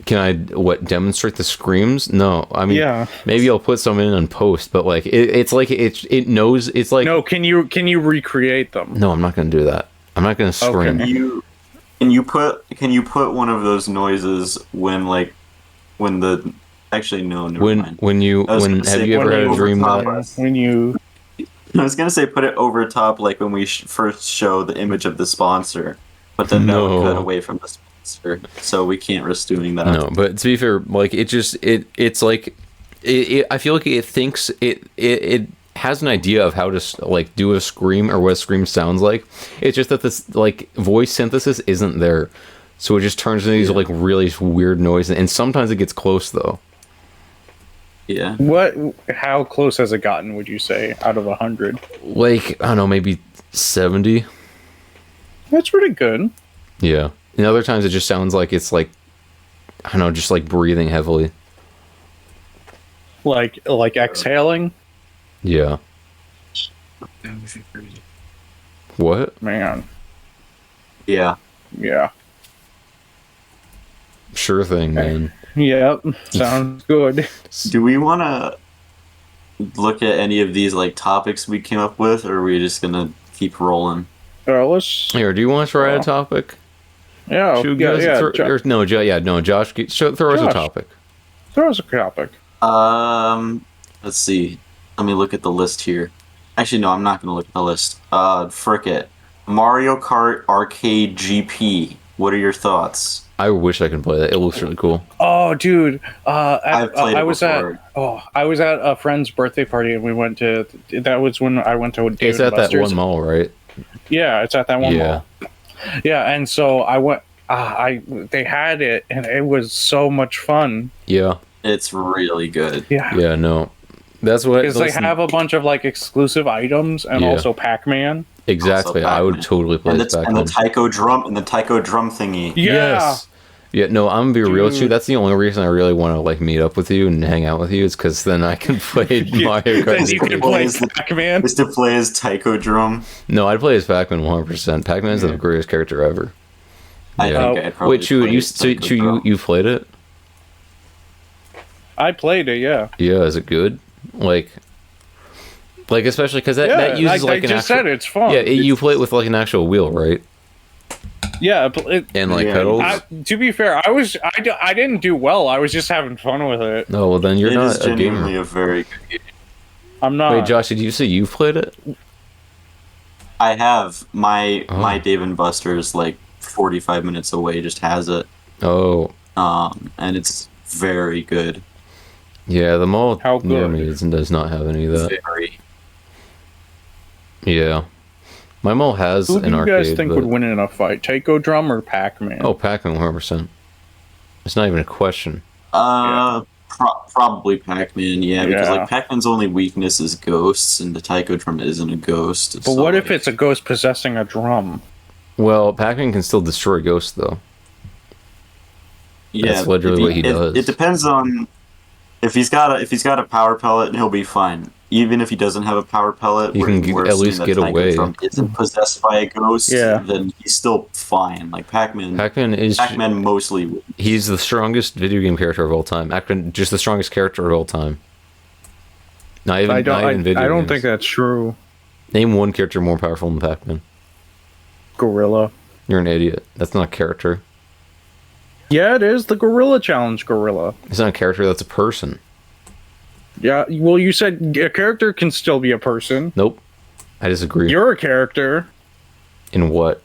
Can I demonstrate the screams? No, I mean, yeah. Maybe I'll put some in post, but like it's like it knows. It's like, no. Can you recreate them? No, I'm not gonna do that. I'm not gonna scream. Okay. Can you put one of those noises when the actually no never mind. When you have you ever had a dream that when you I was gonna say put it over top like when we first show the image of the sponsor, but then that would cut away from the sponsor. So we can't risk doing that. No, but to be fair, like it's like I feel like it thinks it has an idea of how to like do a scream or what a scream sounds like. It's just that this like voice synthesis isn't there, so it just turns into these like really weird noises, and sometimes it gets close though. Yeah. How close has it gotten? Would you say out of 100? Like, I don't know, maybe 70. That's pretty good. Yeah. And other times it just sounds like it's like, I don't know, just like breathing heavily. Like exhaling. Yeah. What? Man. Yeah. Yeah. Sure thing, man. Yep. Sounds good. Do we want to look at any of these like topics we came up with, or are we just gonna keep rolling? Let's. Here, do you want to try a topic? Yeah. Should we go- Josh, throw us a Josh. topic. Throw us a topic. Let's see. Let me look at the list here. Actually, no, I'm not gonna look at the list. Frick it. Mario Kart Arcade GP. What are your thoughts? I wish I could play that. It looks really cool. Oh, dude. I've played it before. I was at a friend's birthday party, and we went to. That was when I went to. Dave It's at that Buster's. one mall, right? Yeah, it's at that one Yeah. mall. Yeah, and so I went. They had it, and it was so much fun. Yeah. It's really good. Yeah. Yeah, no. That's what Because they have a bunch of like exclusive items and Yeah. also Pac-Man. exactly. Also I would Pac-Man. totally play And this the, back and the then. taiko drum thingy. Yeah. Yes. Yeah, no, I'm gonna be real with you. Dude. That's the only reason I really want to like meet up with you and hang out with you is because then I can play Mario Then Kart. you can play Pac-Man. Just to play as taiko drum. No, I'd play as Pac-Man 100%. Pac-Man's the greatest character ever. I Yeah. think I'd probably Wait, Chu, play as Taiko Drum. you played it? I played it, yeah. Yeah, is it good? Like especially because that Yeah, uses I like an just actual. said it's fun. Yeah, you play it with like an actual wheel, right? Yeah, And like Yeah, pedals. to be fair, I didn't do well. I was just having fun with it. No, well then you're It is not a genuinely gamer. a very good game. I'm not. Wait, Josh, did you say you've played it? I have my Oh. Dave and Buster's like 45 minutes away just has it. Oh, And it's very good. yeah, the mall How near good? me does not have any of that. Very. Yeah, my mall has Who do an you arcade. guys think but- would win in a fight, Taiko Drum or Pac-Man? Oh, Pac-Man 100%. It's not even a question. Probably Pac-Man, yeah, because Yeah. like Pac-Man's only weakness is ghosts, and the taiko drum isn't a ghost. But what if it's a ghost possessing a drum? Well, Pac-Man can still destroy ghosts, though. That's literally what he does. It depends on if he's got a power pellet, he'll be fine. Even if he doesn't have a power pellet, He can we're at least assuming get that Taiko away. Drum isn't possessed by a ghost. Yeah. Then he's still fine. Like Pac-Man. Pac-Man Mostly. he's the strongest video game character of all time. Pac-Man, just the strongest character of all time. Not even video I don't games. think that's true. Name one character more powerful than Pac-Man. Gorilla. You're an idiot. That's not a character. Yeah, it is the Gorilla Challenge Gorilla. It's not a character, that's a person. Yeah, well, you said a character can still be a person. Nope. I disagree. You're a character. In what?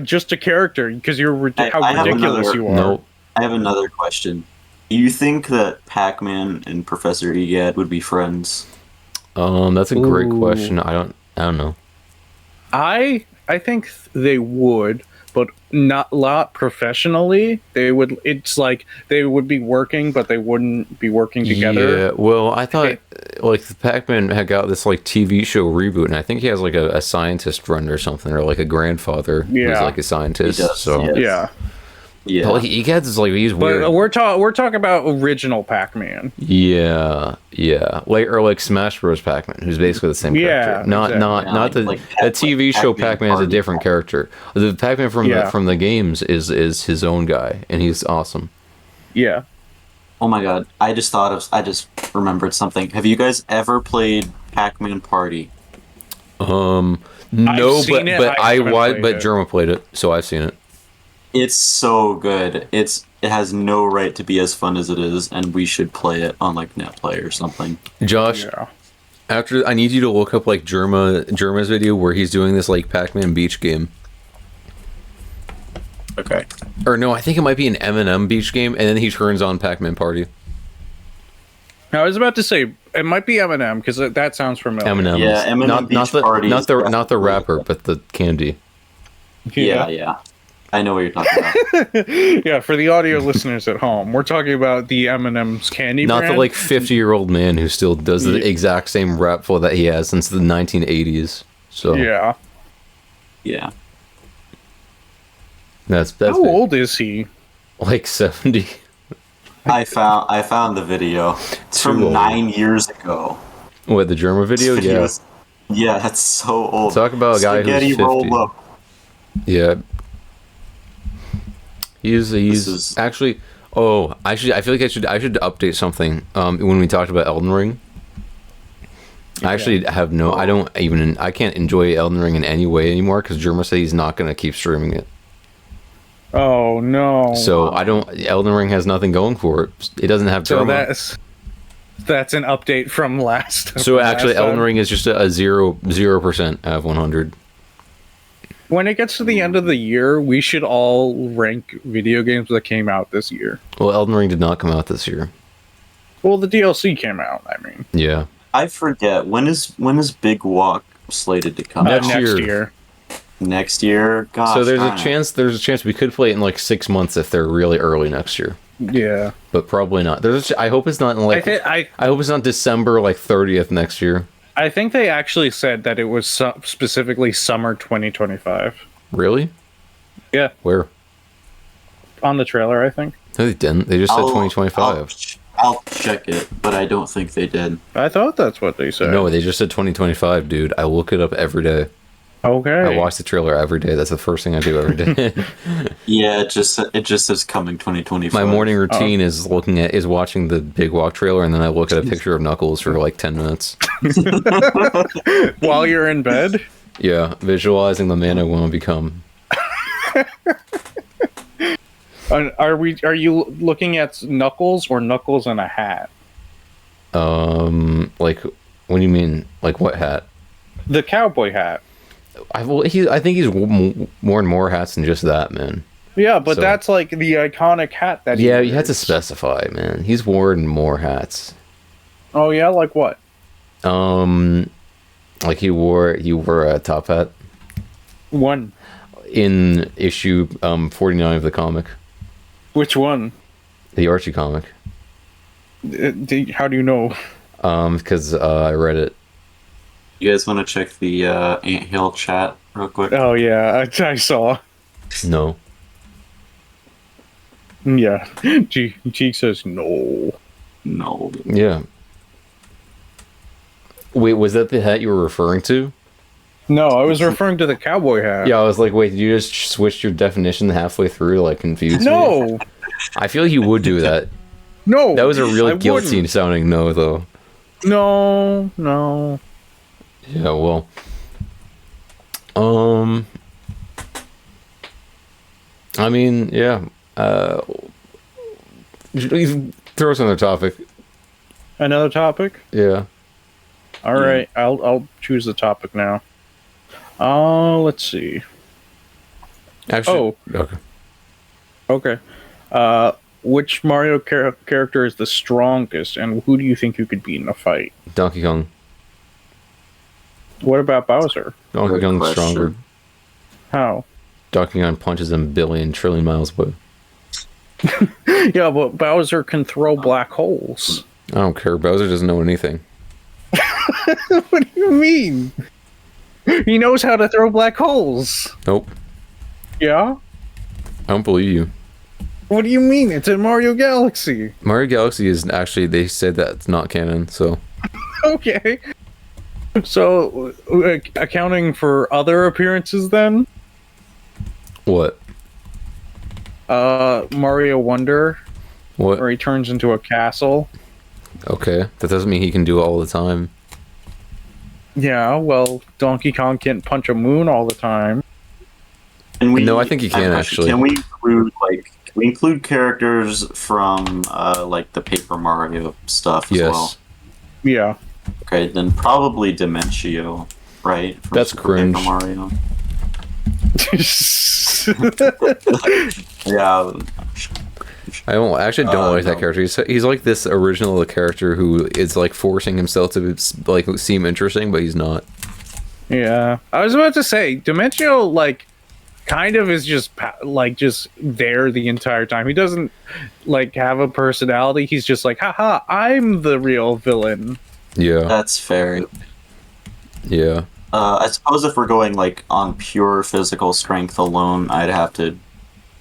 Just a character, because you're I how have ridiculous another- you are. Nope. I have another question. Do you think that Pac-Man and Professor Egad would be friends? That's a great Ooh. question. I don't know. I think they would, but not professionally. They would. It's like they would be working, but they wouldn't be working together. Yeah, well, I thought like the Pac-Man had got this like TV show reboot, and I think he has like a scientist friend or something, or like a grandfather who's Yeah. like a scientist. He does, so yeah. Yeah, Yeah. But, like Egads is like he's weird. but we're talking about original Pac-Man. Yeah, like Smash Bros. Pac-Man, who's basically the same Yeah, character. Not exactly. not the Like TV show Pac-Man Pac-Man is a Party different Pac. character. The Pac-Man from Yeah. from the games is his own guy, and he's awesome. Yeah. Oh my god! I just remembered something. Have you guys ever played Pac-Man Party? No, seen it, I haven't played but it. Germa played it, so I've seen it. It's so good. It has no right to be as fun as it is, and we should play it on like NetPlay or something. Josh, Yeah. I need you to look up like Germa's video where he's doing this like Pac-Man beach game. Okay. Or no, I think it might be an M&M beach game, and then he turns on Pac-Man Party. I was about to say it might be Eminem because that sounds familiar. M&M. Yeah, M&M not Beach the Party not is the definitely- not the rapper, but the candy. Yeah. I know what you're talking about. Yeah, for the audio listeners at home, we're talking about the M&M's candy Not brand. the like 50-year-old man who still does the exact same rap for that he has since the 1980s. So Yeah. Yeah. that's How big. old is he? Like 70. I found the video. It's Too from old. 9 years ago. What, the German video? This Yeah. video's- Yeah, that's so old. Talk about a guy who's Spaghetti 50. rolled up. Yeah. He's is- actually. Oh, actually, I feel like I should update something. When we talked about Elden Ring, I actually have no. I can't enjoy Elden Ring in any way anymore because Jerma said he's not going to keep streaming it. Oh no. So I don't. Elden Ring has nothing going for it. It doesn't have So Jerma. that's an update from last. So from actually, last Elden time. Ring is just a 0% out of 100. When it gets to the end of the year, we should all rank video games that came out this year. Well, Elden Ring did not come out this year. Well, the DLC came out. I mean, Yeah. I forget when is Big Walk slated to come Next out? year. next year. Next year. Gosh, So there's a darn it. chance. There's a chance we could play it in like 6 months if they're really early next year. Yeah. But probably not. I hope it's not in like. I hope it's not December like 30th next year. I think they actually said that it was specifically summer 2025. Really? Yeah, Where? on the trailer, I think. No, they didn't. They just said 2025. I'll check it, but I don't think they did. I thought that's what they said. No, they just said 2025, dude. I look it up every day. Okay. I watch the trailer every day. That's the first thing I do every day. Yeah, it just says coming 2025. My morning routine is watching the Big Walk trailer, and then I look at a picture of Knuckles for like 10 minutes. While you're in bed. Yeah, visualizing the man I want to become. Are you looking at Knuckles or Knuckles in a hat? Like, what do you mean? Like what hat? The cowboy hat. I think he's more and more hats than just that, man. Yeah, but So- that's like the iconic hat that he Yeah, you had to wears. specify, man. He's worn more hats. Oh yeah, like what? Like he wore a top hat One. in issue 49 of the comic, Which one? the Archie comic. How do you know? Because I read it. You guys want to check the Anthill chat real quick? Oh yeah, I saw. No. Yeah. Cheek says no. No. Yeah. Wait, was that the hat you were referring to? No, I was referring to the cowboy hat. Yeah, I was like, wait, did you just switch your definition halfway through, like confused me? No. I feel like you would do that. No. That was a I really guilty wouldn't. sounding no, though. No. Yeah, well. I mean, yeah. You throw us another topic. Another topic? Yeah. All right, I'll choose the topic now. Let's see. Actually, Okay. Which Mario character is the strongest, and who do you think you could beat in a fight? Donkey Kong. What about Bowser? Donkey Great Kong's question. stronger. How? Donkey Kong punches them billion, trillion miles away. Yeah, but Bowser can throw black holes. I don't care. Bowser doesn't know anything. What do you mean? He knows how to throw black holes. Nope. Yeah? I don't believe you. What do you mean? It's in Mario Galaxy. Mario Galaxy is actually, they said that it's not canon, so. Okay. So, accounting for other appearances then? What? Mario Wonder, What? where he turns into a castle. Okay. That doesn't mean he can do it all the time. Yeah, well, Donkey Kong can't punch a moon all the time. No, I think you can, actually. Can we include characters from like the Paper Mario stuff as Yes. well? Yeah. Okay, then probably Dimentio, right? From That's Super cringe. Paper Mario. Yeah, I actually don't like that no. character. He's like this original character who is like forcing himself to like seem interesting, but he's not. Yeah. I was about to say, Dimentio, like, kind of is just like just there the entire time. He doesn't like have a personality. He's just like, haha, I'm the real villain. Yeah. That's fair. Yeah. I suppose if we're going like on pure physical strength alone, I'd have to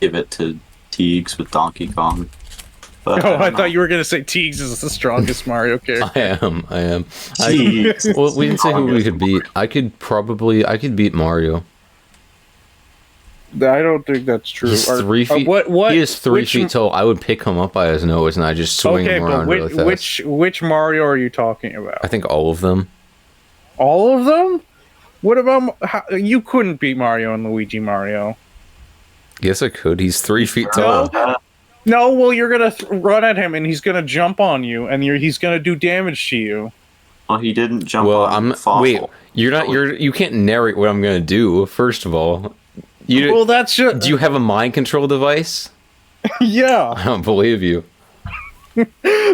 give it to Teagues with Donkey Kong. But Oh, I thought you were gonna say Teagues is the strongest Mario character. I am. Teagues. Well, we didn't say who we could beat. I could beat Mario. I don't think that's true. He's Or- 3 feet. What? He is 3 which- feet tall. I would pick him up by his nose and I just swing Okay, him but around really fast. which Mario are you talking about? I think all of them. All of them? What about you? Couldn't beat Mario and Luigi Mario. Yes, I could. He's 3 feet tall. No, well, you're gonna run at him and he's gonna jump on you and he's gonna do damage to you. Well, he didn't jump Well, on Fawful. wait. You can't narrate what I'm gonna do. First of all, Well, that's just do you have a mind control device? yeah. I don't believe you.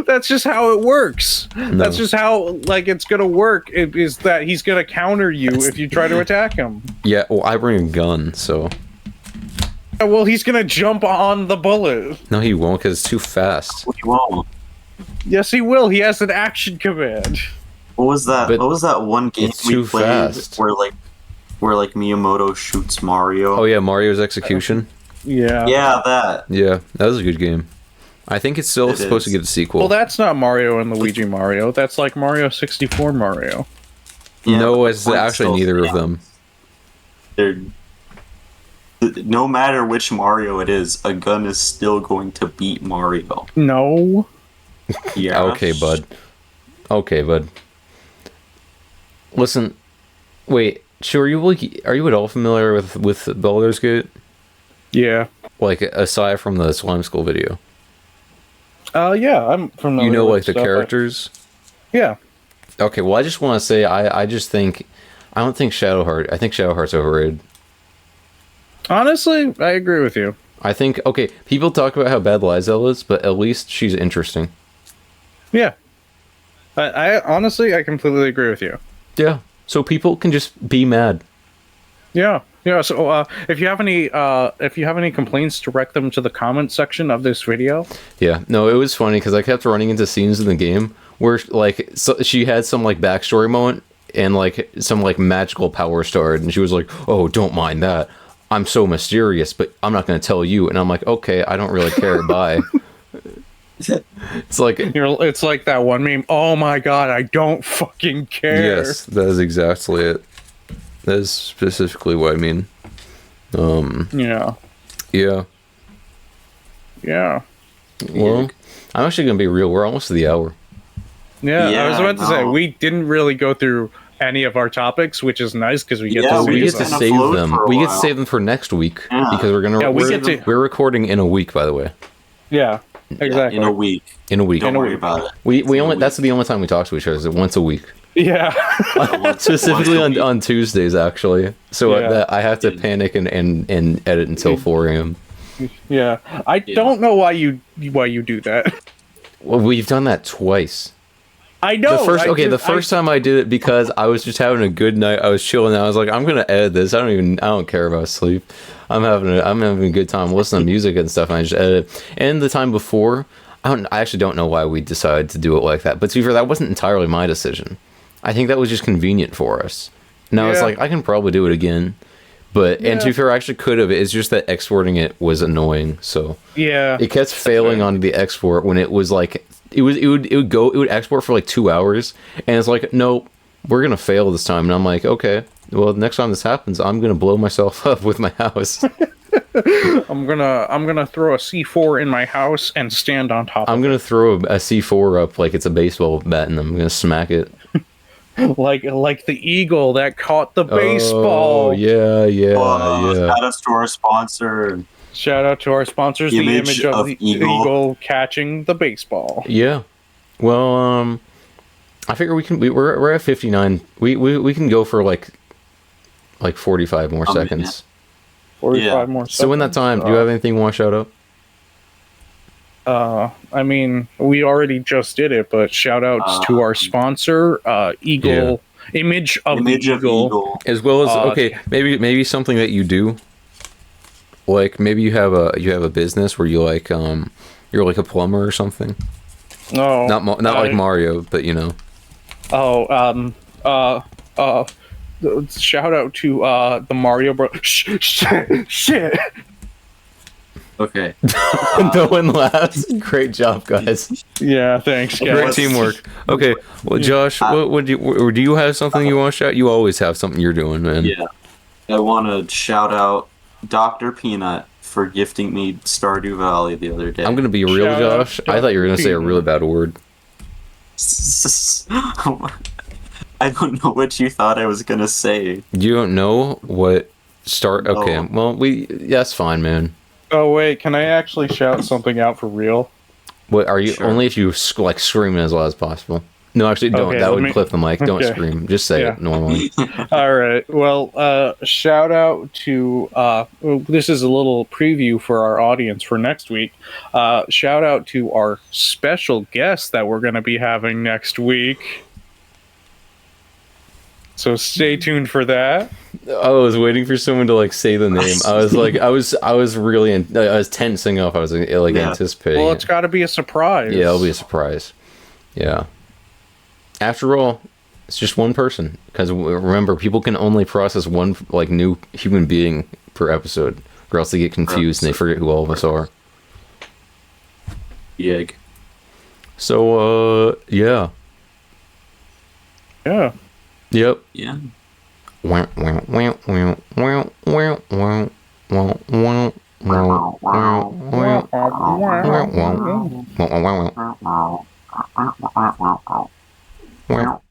That's just how it works. No. That's just how like it's gonna work. It is that he's gonna counter you if you try to attack him. Yeah. Well, I bring a gun, so Well, he's gonna jump on the bullet. no, he won't because it's too fast. He won't. Yes, he will. He has an action command. What was that? But What was that one game it's we too played fast. where like Miyamoto shoots Mario? Oh yeah, Mario's Execution. Yeah. Yeah, that. Yeah, that was a good game. I think it's still It supposed to is. get a sequel. Well, that's not Mario and Luigi Mario. That's like Mario 64 Mario. Yeah, no, but it's the point actually still neither of stands. them. No matter which Mario it is, a gun is still going to beat Mario. No. Yeah. Okay, bud. Okay, bud. Listen, wait. Sure, are you at all familiar with Baldur's Gate? Yeah. Like aside from the Slime School video, Yeah, I'm familiar. you know, with like the stuff. characters. Yeah. Okay, well, I just want to say I just think I don't think Shadowheart. I think Shadowheart's overrated. Honestly, I agree with you. I think okay. People talk about how bad Lizel is, but at least she's interesting. Yeah. I honestly, I completely agree with you. Yeah. So people can just be mad. Yeah. Yeah. So, if you have any complaints, direct them to the comment section of this video. Yeah. No, it was funny because I kept running into scenes in the game where like she had some like backstory moment and like some like magical power started, and she was like, "Oh, don't mind that. I'm so mysterious, but I'm not going to tell you." And I'm like, "Okay, I don't really care. Bye." It's like It's like that one meme. Oh my god, I don't fucking care. yes, that is exactly it. That is specifically what I mean. Yeah. Yeah. Yeah. Well, I'm actually going to be real. We're almost to the hour. Yeah. I Yeah, was about to say no. we didn't really go through any of our topics, which is nice because we get Yeah, to We see get to kinda save float them. for a We get to while. save them for next week Yeah. because we're gonna. Yeah, we're recording in a week, by the way. Yeah. Exactly. In a week. In a week. Don't In a worry week. about it. We In a only week. that's the only time we talk to each other is once a week. Yeah. Specifically Once a week. on Tuesdays, actually. So Yeah. that I have to panic and edit until 4 a.m. Yeah. I don't know why you do that. Well, we've done that twice. I know. The first time I did it because I was just having a good night. I was chilling. I was like, I'm gonna edit this. I don't care about sleep. I'm having a good time listening to music and stuff. And I just edit it. And the time before, I actually don't know why we decided to do it like that. But to be fair, that wasn't entirely my decision. I think that was just convenient for us. Now it's Yeah. like I can probably do it again. But and to be fair, I actually could have. It's just that exporting it was annoying. So Yeah. it kept failing on the export when it was like it would export for like 2 hours, and it's like, no, we're gonna fail this time. And I'm like, okay, well, next time this happens, I'm gonna blow myself up with my house. I'm gonna throw a C4 in my house and stand on top. I'm gonna throw a C4 up like it's a baseball bat, and I'm gonna smack it. Like the eagle that caught the baseball. Oh yeah, yeah, Well, yeah. shout out to our sponsor. Shout out to our sponsors. The image of the eagle catching the baseball. Yeah. Well, I figure we're at 59. We can go for like 45 more minute. seconds. 45 Yeah. more seconds. So in that time, do you have anything you want to shout out? I mean, we already just did it, but shout outs to our sponsor, Eagle. Image of the Eagle. As well as Uh, okay, maybe something that you do. Like maybe you have a business where you like you're like a plumber or something. No, Not like Mario, but you know. Oh, uh, shout out to the Mario Bros. Shit. Okay. No one laughs. Great job, guys. Yeah, thanks, Great guys. teamwork. Okay, well, Josh, what do you have something you want to shout? You always have something you're doing, man. Yeah. I want to shout out Dr. Peanut for gifting me Stardew Valley the other day. I'm gonna be real, Shout out Josh. I thought you were gonna say a really bad word. I don't know what you thought I was gonna say. You don't know what start? Okay, No. well, that's fine, man. Oh wait, can I actually shout something out for real? What are you? Sure. Only if you like scream as loud as possible. No, actually, don't. Okay, That let would me- clip the mic. Don't Okay. scream. Just say Yeah. it normally. All right. Well, shout out to this is a little preview for our audience for next week. Shout out to our special guest that we're going to be having next week. So stay tuned for that. I was waiting for someone to like say the name. I was like, I was really, I was tensing up. I was like Yeah. anticipating. Well, it. it's got to be a surprise. Yeah, it'll be a surprise. Yeah. After all, it's just one person. Because remember, people can only process one like new human being per episode, or else they get confused and they forget who all of us are. Yeg. So, yeah. Yeah. Yep. Yeah. Wow, wow, wow, wow, wow, wow, wow, wow, wow, wow, wow, wow, wow, wow, wow.